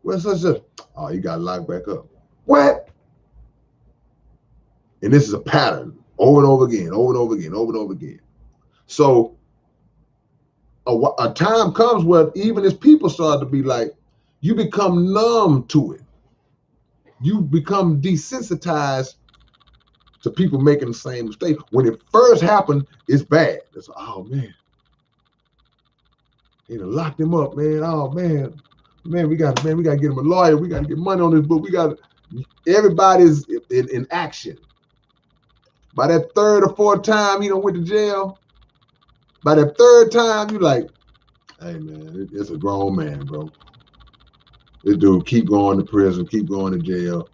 What's such? Oh, you got locked back up. What? And this is a pattern over and over again, over and over again, over and over again. So a time comes where even as people start to be like, you become numb to it. You become desensitized to people making the same mistake. When it first happened, it's bad. It's, oh man, they done locked him up, man. Oh man, we got to get him a lawyer. We got to get money on this book. Everybody's in action. By that third or fourth time he done went to jail, by that third time, you like, hey man, it's a grown man, bro. This dude keep going to prison, keep going to jail.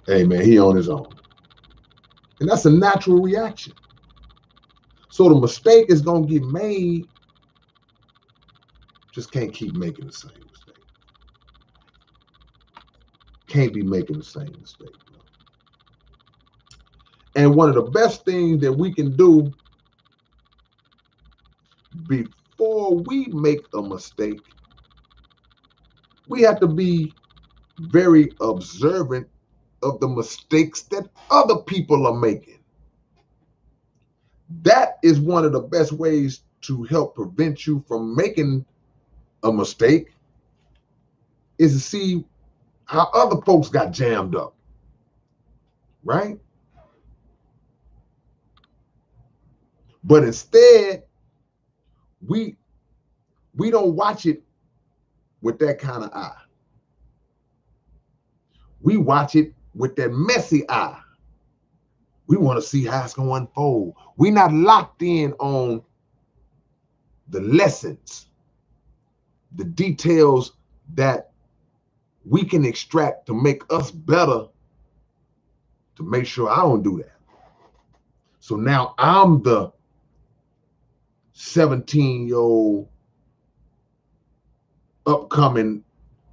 Hey man, he on his own. And that's a natural reaction. So the mistake is gonna get made. Just can't keep making the same mistake. Can't be making the same mistake. And one of the best things that we can do before we make a mistake, we have to be very observant of the mistakes that other people are making. That is one of the best ways to help prevent you from making a mistake, is to see how other folks got jammed up, right? But instead, we don't watch it with that kind of eye. We watch it with that messy eye. We want to see how it's going to unfold. We're not locked in on the lessons, the details that we can extract to make us better, to make sure I don't do that. So now I'm the 17-year-old upcoming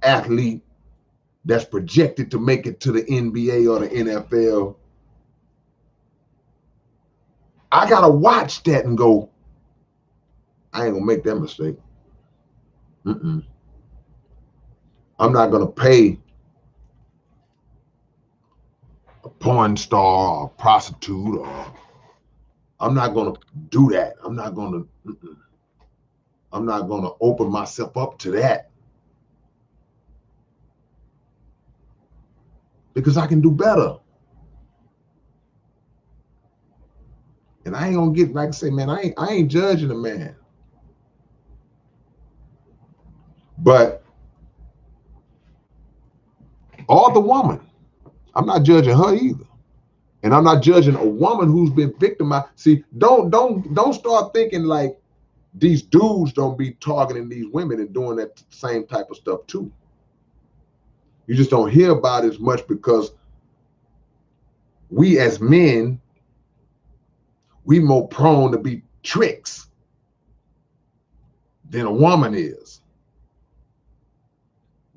athlete that's projected to make it to the NBA or the NFL. I got to watch that and go, I ain't going to make that mistake. I'm not going to pay a porn star or a prostitute, or I'm not going to do that. I'm not going to open myself up to that, because I can do better. And I ain't going to get, like I say, man, I ain't judging a man. But or the woman, I'm not judging her either. And I'm not judging a woman who's been victimized. See, don't start thinking like these dudes don't be targeting these women and doing that same type of stuff too. You just don't hear about it as much because we as men, we more prone to be tricks than a woman is.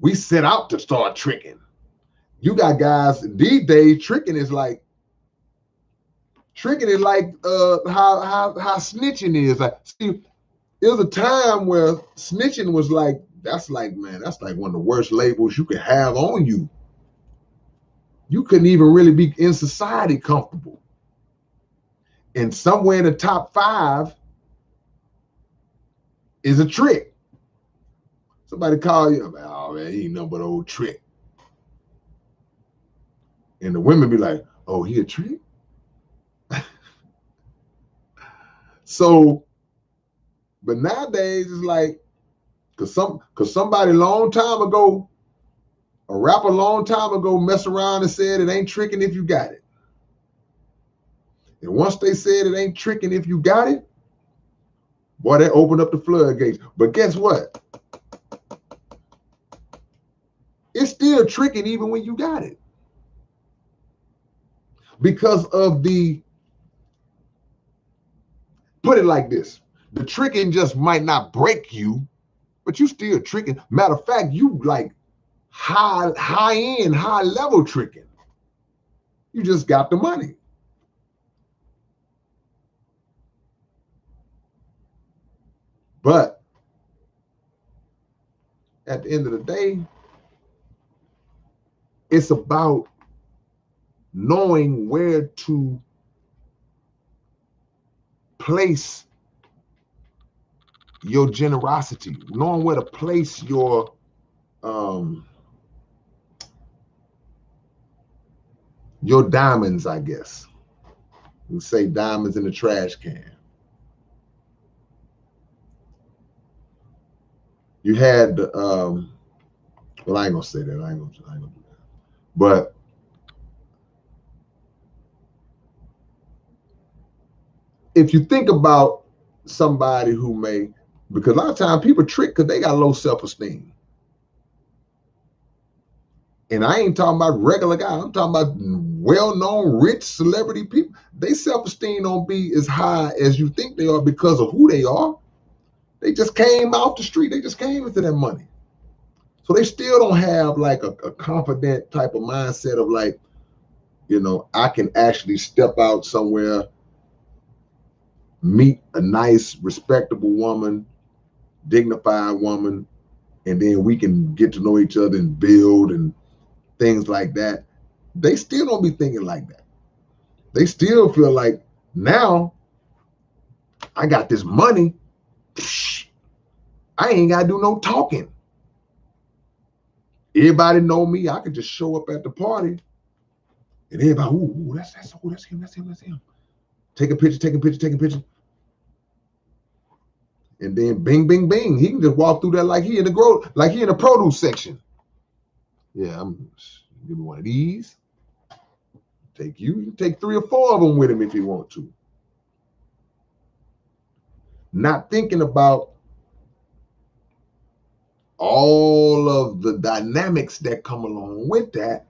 We set out to start tricking. You got guys these days, tricking is like how snitching is. Like, see, there was a time where snitching was like, that's like one of the worst labels you could have on you. You couldn't even really be in society comfortable. And somewhere in the top 5 is a trick. Somebody call you, oh man, he ain't nothing but an old trick. And the women be like, oh, he a trick? So, but nowadays it's like, cause somebody a long time ago, a rapper a long time ago messed around and said it ain't tricking if you got it. And once they said it ain't tricking if you got it, boy, they opened up the floodgates. But guess what? It's still tricking even when you got it. Because of put it like this, the tricking just might not break you, but you still tricking. Matter of fact, you like high-end, high-level tricking. You just got the money. But at the end of the day, it's about knowing where to place your generosity, knowing where to place your diamonds, I guess. We say diamonds in the trash can. You had well, I ain't gonna say that. I ain't gonna do that. But if you think about somebody who may, because a lot of times people trick because they got low self-esteem. And I ain't talking about regular guys. I'm talking about well-known, rich celebrity people. They self-esteem don't be as high as you think they are because of who they are. They just came out the street. They just came into that money. So they still don't have like a confident type of mindset of like, you know, I can actually step out somewhere, meet a nice, respectable woman, dignified woman, and then we can get to know each other and build and things like that. They still don't be thinking like that. They still feel like, now I got this money, I ain't gotta do no talking. Everybody know me. I could just show up at the party and everybody, ooh, that's him. Take a picture. And then bing, bing, bing. He can just walk through there like he in the produce section. Yeah, give me one of these. You can take 3 or 4 of them with him if you want to. Not thinking about all of the dynamics that come along with that,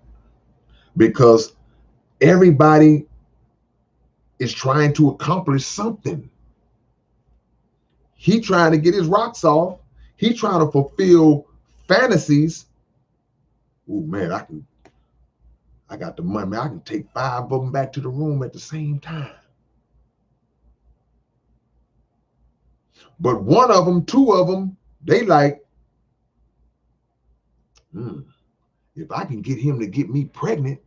because everybody is trying to accomplish something. He trying to get his rocks off. He trying to fulfill fantasies. Oh man, I got the money. Man, I can take 5 of them back to the room at the same time. But 1 of them, 2 of them, they like, if I can get him to get me pregnant,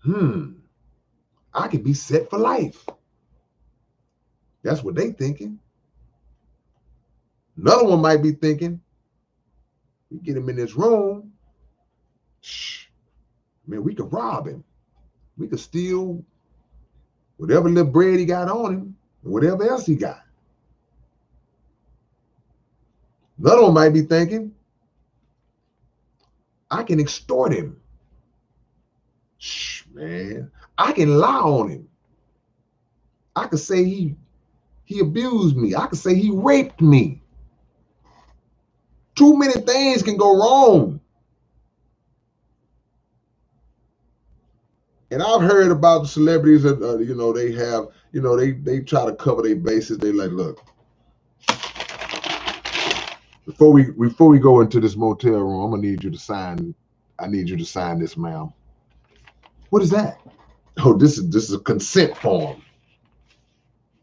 I could be set for life. That's what they thinking. Another one might be thinking, we get him in this room, man, we could rob him. We could steal whatever little bread he got on him, and whatever else he got. Another one might be thinking, I can extort him. Man, I can lie on him. I could say he abused me. I could say he raped me. Too many things can go wrong. And I've heard about the celebrities that they have, they try to cover their bases. They like, look, before we go into this motel room, I'm gonna need you to sign. I need you to sign this, ma'am. What is that? Oh, this is a consent form.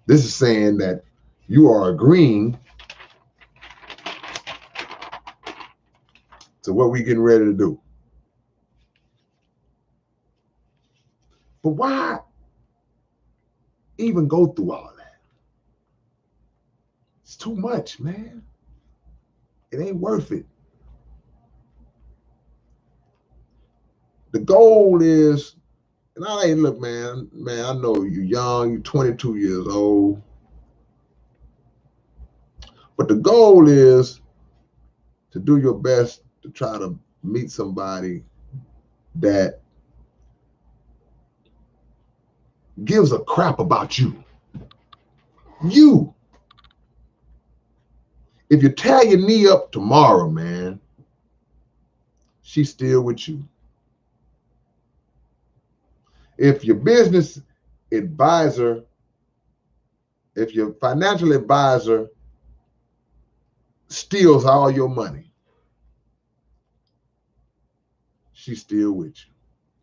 This is saying that you are agreeing to what we getting ready to do. But why even go through all that? It's too much, man. It ain't worth it. The goal is, and look, man, I know you're young, you're 22 years old. But the goal is to do your best to try to meet somebody that gives a crap about you. You. If you tear your knee up tomorrow, man, she's still with you. If your business advisor, if your financial advisor steals all your money, she's still with you.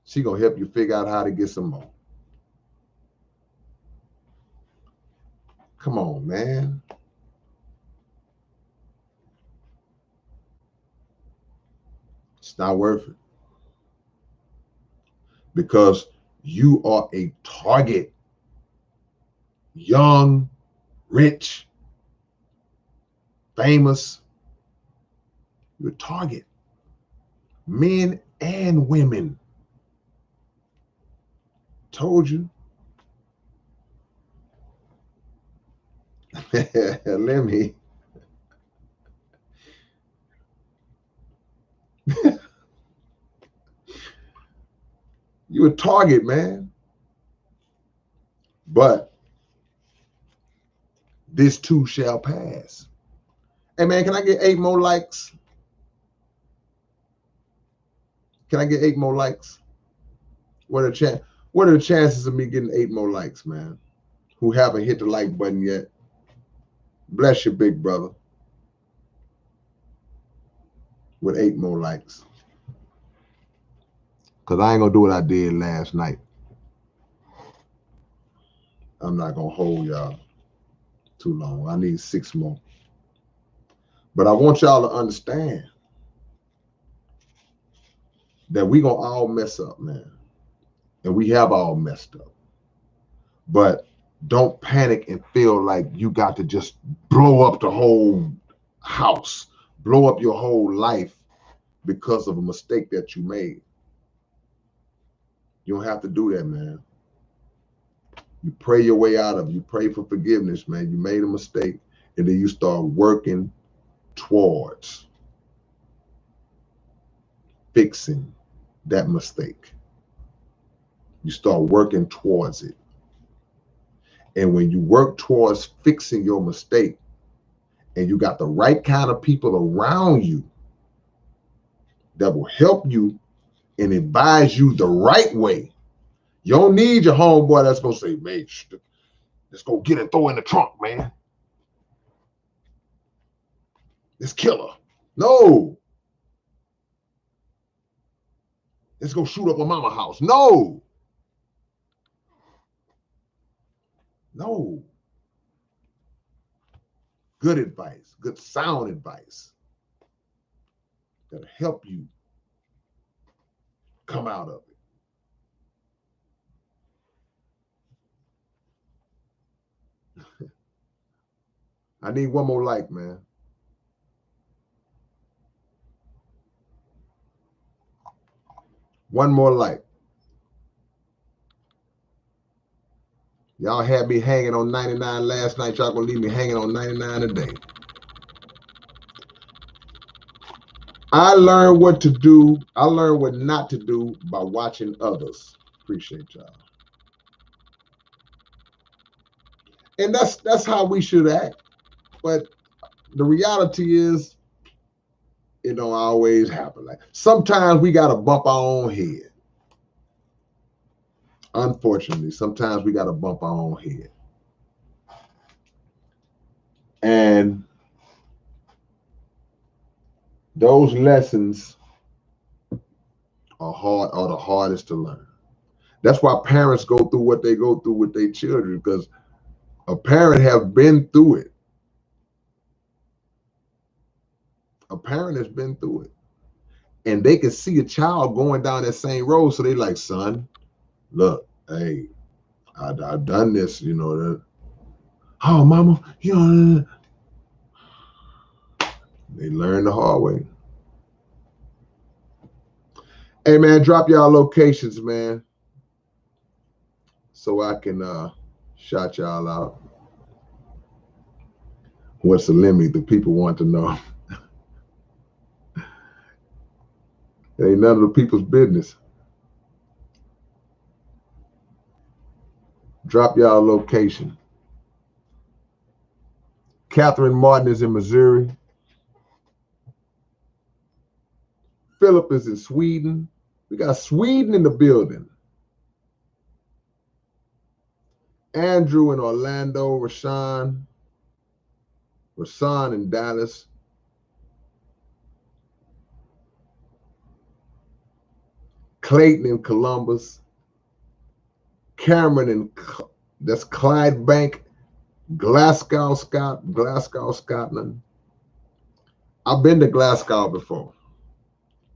She's going to help you figure out how to get some more. Come on, man. It's not worth it. Because you are a target. Young, rich, famous. You're a target. Men and women. Told you. Let me. You a target, man. But this too shall pass. Hey, man, can I get 8 more likes? Can I get 8 more likes? What are the chances of me getting 8 more likes, man? Who haven't hit the like button yet? Bless you, big brother. With 8 more likes. Because I ain't going to do what I did last night. I'm not going to hold y'all too long. I need 6 more. But I want y'all to understand that we going to all mess up, man. And we have all messed up. But don't panic and feel like you got to just blow up the whole house, blow up your whole life because of a mistake that you made. You don't have to do that, man. You pray your way out of it. You pray for forgiveness, man. You made a mistake, and then you start working towards fixing that mistake. You start working towards it. And when you work towards fixing your mistake, and you got the right kind of people around you that will help you and advise you the right way. You don't need your homeboy that's going to say, man, let's go get it, throw in the trunk, man. Let's kill her. No. Let's go shoot up a mama house. No. No. Good advice, good sound advice that'll help you come out of it. I need one more like, man. One more like. Y'all had me hanging on 99 last night. Y'all gonna leave me hanging on 99 today. I learned what to do. I learned what not to do by watching others. Appreciate y'all. And that's how we should act. But the reality is, it don't always happen. Like sometimes we gotta bump our own head. Unfortunately, sometimes we gotta bump our own head. And those lessons are the hardest to learn. That's why parents go through what they go through with their children, because a parent have been through it. A parent has been through it. And they can see a child going down that same road. So they like, son, look, hey, I've done this, you know. Oh, mama, you know. They learn the hard way. Hey, man, drop y'all locations, man, so I can shout y'all out. What's the limit? The people want to know. It ain't none of the people's business. Drop y'all location. Catherine Martin is in Missouri. Philip is in Sweden. We got Sweden in the building. Andrew in Orlando. Rashawn in Dallas. Clayton in Columbus. Cameron in that's Clydebank, Glasgow, Scotland. I've been to Glasgow before.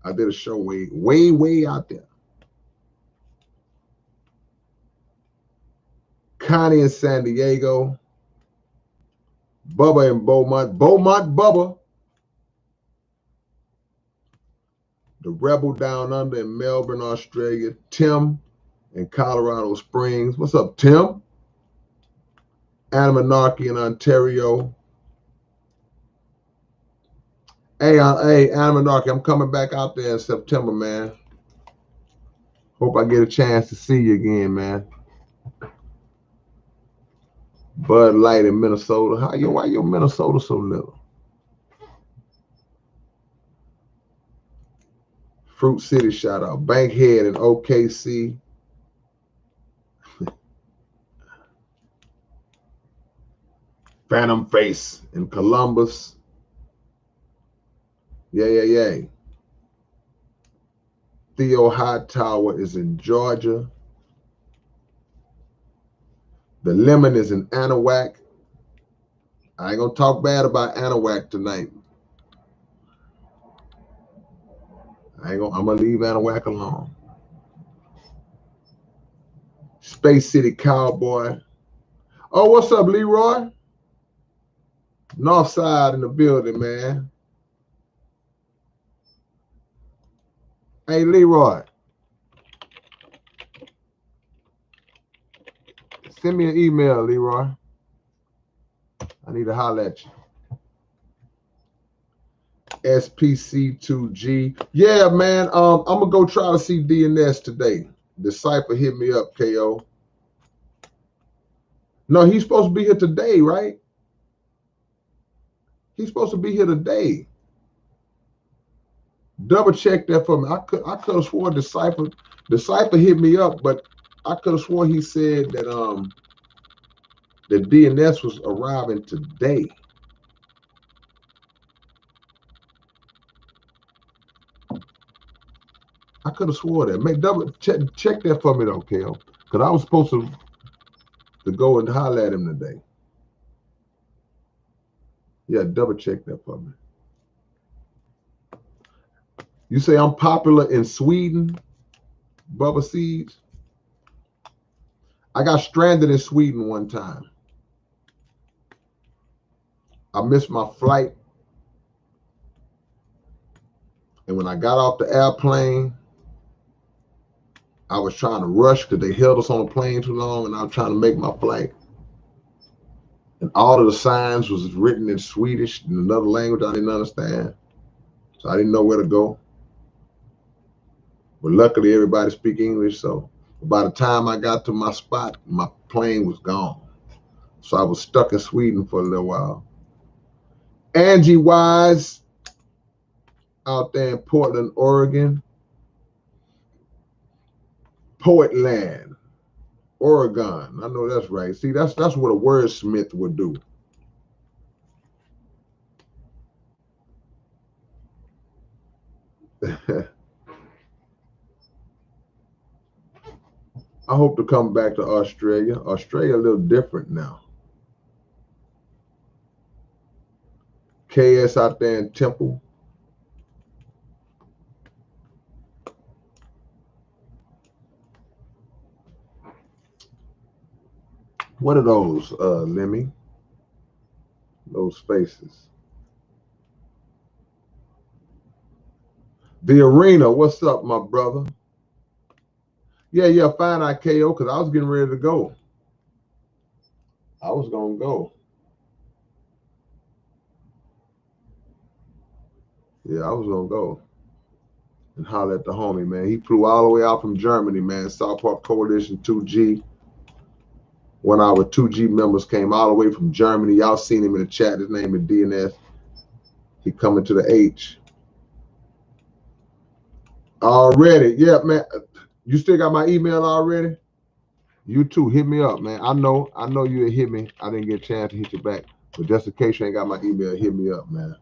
I did a show way out there. Connie in San Diego. Bubba in Beaumont. Bubba. The Rebel Down Under in Melbourne, Australia. Tim in Colorado Springs. What's up, Tim? Anamanaki in Ontario. Hey, Anamanaki, I'm coming back out there in September, man. Hope I get a chance to see you again, man. Bud Light in Minnesota. Why your Minnesota so little? Fruit City shout out. Bankhead in OKC. Phantom Face in Columbus. Yeah. Theo Hightower is in Georgia. The lemon is an Anahuac. I ain't gonna talk bad about Anahuac tonight. I'm gonna leave Anahuac alone. Space City Cowboy. Oh, what's up, Leroy? North side in the building, man. Hey, Leroy. Send me an email, Leroy. I need to holler at you. SPC2G. Yeah, man. I'm gonna go try to see DNS today. The Cypher hit me up, KO. No, he's supposed to be here today, right? He's supposed to be here today. Double check that for me. I could have sworn the Cypher hit me up, but I could have sworn he said that the DNS was arriving today. I could have swore that. Make double check that for me though, KO. Because I was supposed to go and holler at him today. Yeah, double check that for me. You say I'm popular in Sweden, Bubba Seeds? I got stranded in Sweden one time. I missed my flight. And when I got off the airplane, I was trying to rush because they held us on the plane too long, and I was trying to make my flight. And all of the signs was written in Swedish, in another language I didn't understand. So I didn't know where to go. But luckily everybody speak English, so by the time I got to my spot, my plane was gone. So I was stuck in Sweden for a little while. Angie Wise out there in Portland, Oregon. Poetland, Oregon. I know that's right. See, that's what a wordsmith would do. I hope to come back to Australia. Australia a little different now. KS out there in Temple. What are those, Lemmy? Those faces. The Arena, what's up, my brother? Yeah, fine, I KO, because I was getting ready to go. I was going to go. Yeah, I was going to go and holler at the homie, man. He flew all the way out from Germany, man. South Park Coalition 2G. 1 hour 2G members came all the way from Germany. Y'all seen him in the chat. His name is DNS. He coming to the H. Already. Yeah, man. You still got my email already? You too. Hit me up, man. I know you hit me. I didn't get a chance to hit you back. But just in case you ain't got my email, hit me up, man.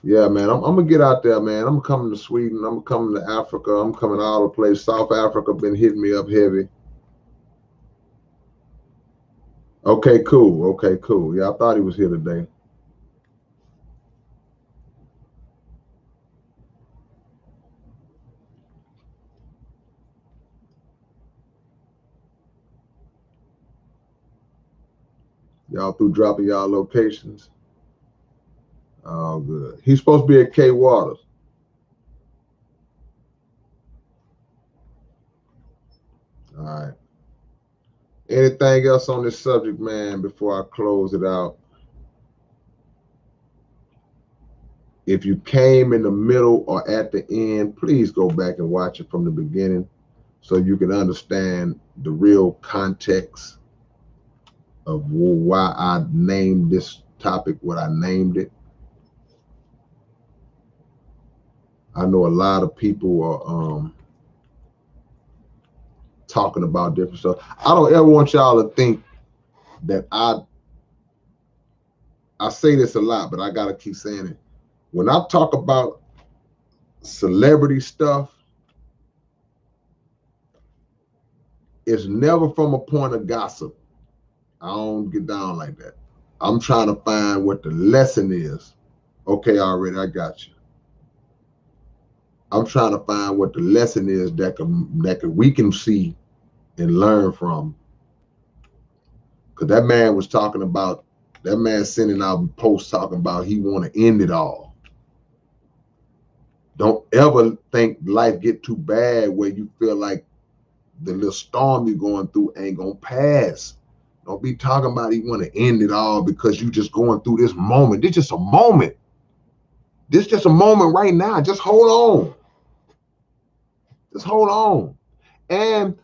Yeah, man. I'm gonna get out there, man. I'm coming to Sweden. I'm coming to Africa. I'm coming all the place. South Africa been hitting me up heavy. Okay, cool. Okay, cool. Yeah, I thought he was here today. Y'all through dropping y'all locations? Oh, good. He's supposed to be at K Waters. All right. Anything else on this subject, man, before I close it out? If you came in the middle or at the end, please go back and watch it from the beginning so you can understand the real context of why I named this topic what I named it. I know a lot of people are talking about different stuff. I don't ever want y'all to think that I say this a lot, but I gotta keep saying it. When I talk about celebrity stuff, it's never from a point of gossip. I don't get down like that. I'm trying to find what the lesson is. Okay, already, I got you. I'm trying to find what the lesson is that we can see and learn from. Because that man was talking about, that man sending out posts talking about he want to end it all. Don't ever think life get too bad where you feel like the little storm you're going through ain't gonna pass. Don't be talking about he want to end it all because you just going through this moment. This just a moment. This just a moment right now. Just hold on. Just hold on. And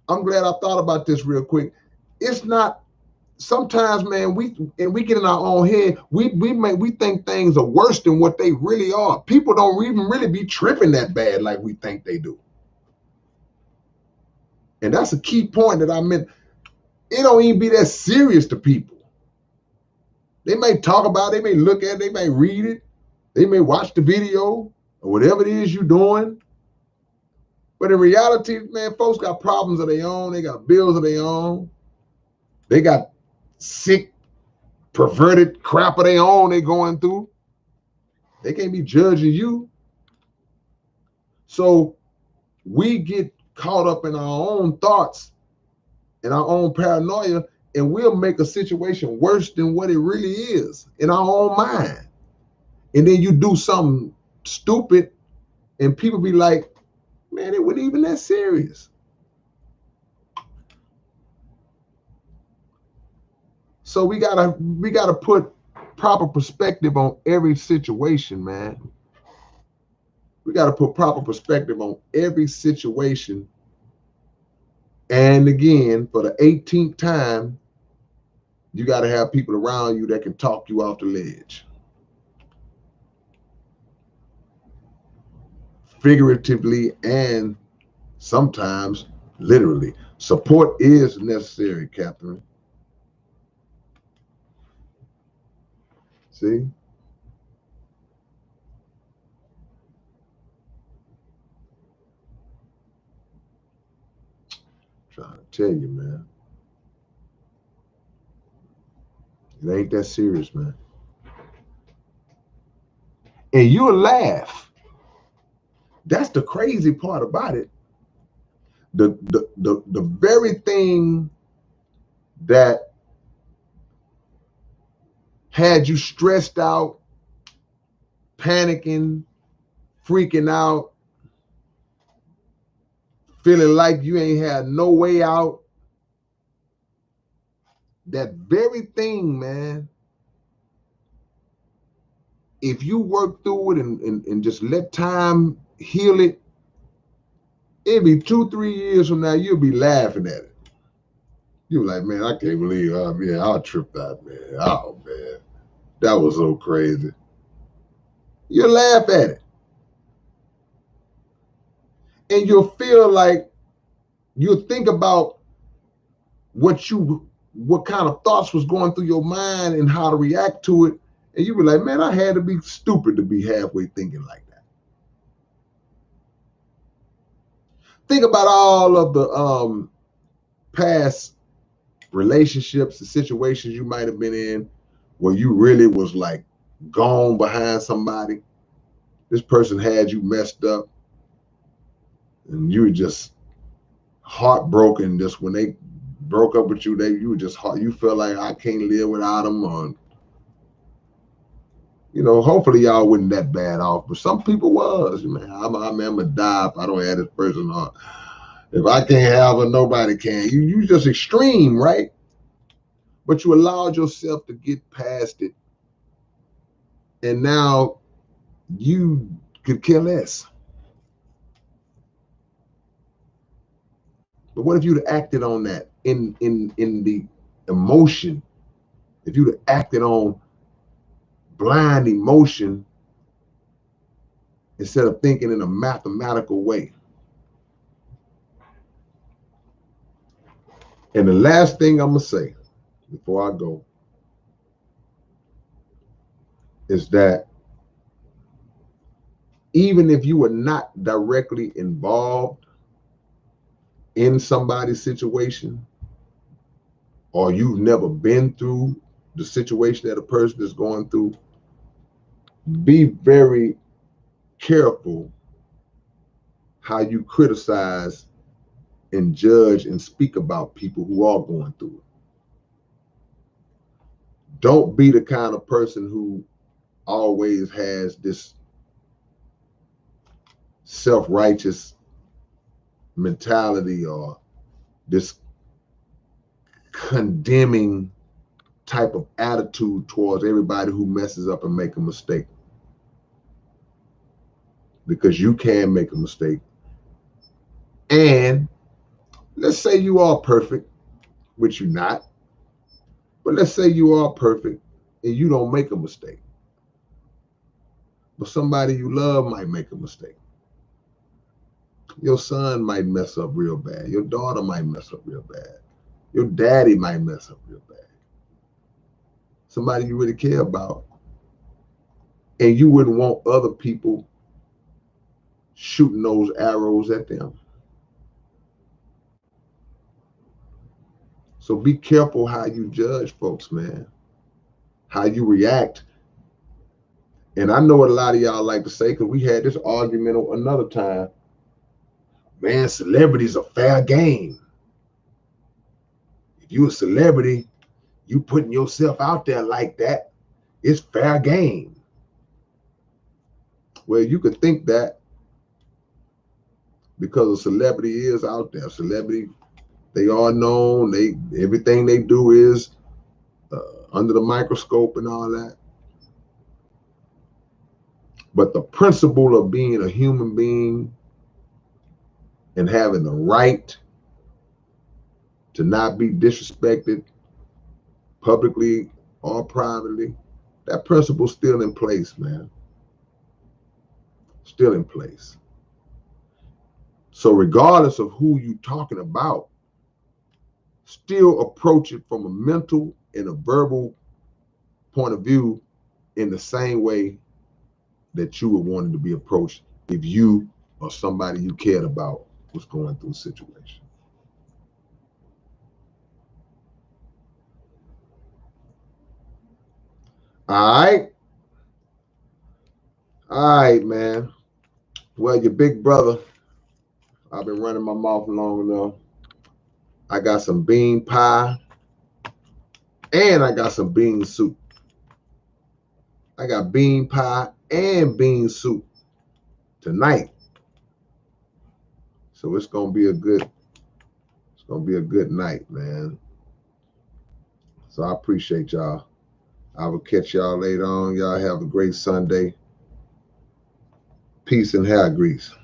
I'm glad I thought about this real quick. It's not, sometimes, man, we get in our own head. We think things are worse than what they really are. People don't even really be tripping that bad like we think they do. And that's a key point that I meant. It don't even be that serious to people. They may talk about it, they may look at it, they may read it, they may watch the video or whatever it is you're doing. But in reality, man, folks got problems of their own. They got bills of their own. They got sick, perverted crap of their own they going through. They can't be judging you. So we get caught up in our own thoughts and our own paranoia, and we'll make a situation worse than what it really is in our own mind. And then you do something stupid and people be like, man, it wasn't even that serious. So we gotta put proper perspective on every situation, man. We gotta put proper perspective on every situation. And again, for the 18th time, you gotta have people around you that can talk you off the ledge. Figuratively and sometimes literally. Support is necessary, Catherine. See? Trying to tell you, man. It ain't that serious, man. And you'll laugh. That's the crazy part about it. The very thing that had you stressed out, panicking, freaking out, feeling like you ain't had no way out, that very thing, man, if you work through it and just let time heal it, it'll be 2-3 years from now, you'll be laughing at it. You're like, man, I can't believe I tripped out, man. Oh, man, that was so crazy. You'll laugh at it. And you'll feel like, you'll think about what kind of thoughts was going through your mind and how to react to it. And you be like, man, I had to be stupid to be halfway thinking like that. Think about all of the past relationships and situations you might have been in where you really was like gone behind somebody. This person had you messed up and you were just heartbroken. Just when they broke up with you, you were just you felt like I can't live without them, or hopefully y'all wasn't that bad off, but some people was, man. I'm gonna die if I don't have this person on. If I can't have her, nobody can. You just extreme, right? But you allowed yourself to get past it, and now you could care less. But what if you'd acted on that in the emotion? If you'd acted on blind emotion instead of thinking in a mathematical way. And the last thing I'm gonna say before I go is that even if you were not directly involved, in somebody's situation, or you've never been through the situation that a person is going through, be very careful how you criticize and judge and speak about people who are going through it. Don't be the kind of person who always has this self-righteous mentality or this condemning type of attitude towards everybody who messes up and make a mistake. Because you can make a mistake. And let's say you are perfect, which you're not, but let's say you are perfect and you don't make a mistake. But somebody you love might make a mistake. Your son might mess up real bad. Your daughter might mess up real bad. Your daddy might mess up real bad. Somebody you really care about. And you wouldn't want other people shooting those arrows at them. So be careful how you judge folks, man. How you react. And I know what a lot of y'all like to say, because we had this argument another time. Man, celebrity's a fair game. If you a celebrity, you putting yourself out there like that, it's fair game. Well, you could think that because a celebrity is out there. Celebrity, they are known. Everything they do is under the microscope and all that. But the principle of being a human being and having the right to not be disrespected publicly or privately, that principle's still in place, man. Still in place. So regardless of who you're talking about, still approach it from a mental and a verbal point of view in the same way that you would want it to be approached if you or somebody you cared about was going through a situation. All right, man. Well, your big brother, I've been running my mouth long enough. I got some bean pie and I got some bean soup. I got bean pie and bean soup tonight. So it's gonna be a good night, man. So I appreciate y'all. I will catch y'all later on. Y'all have a great Sunday. Peace and hair grease.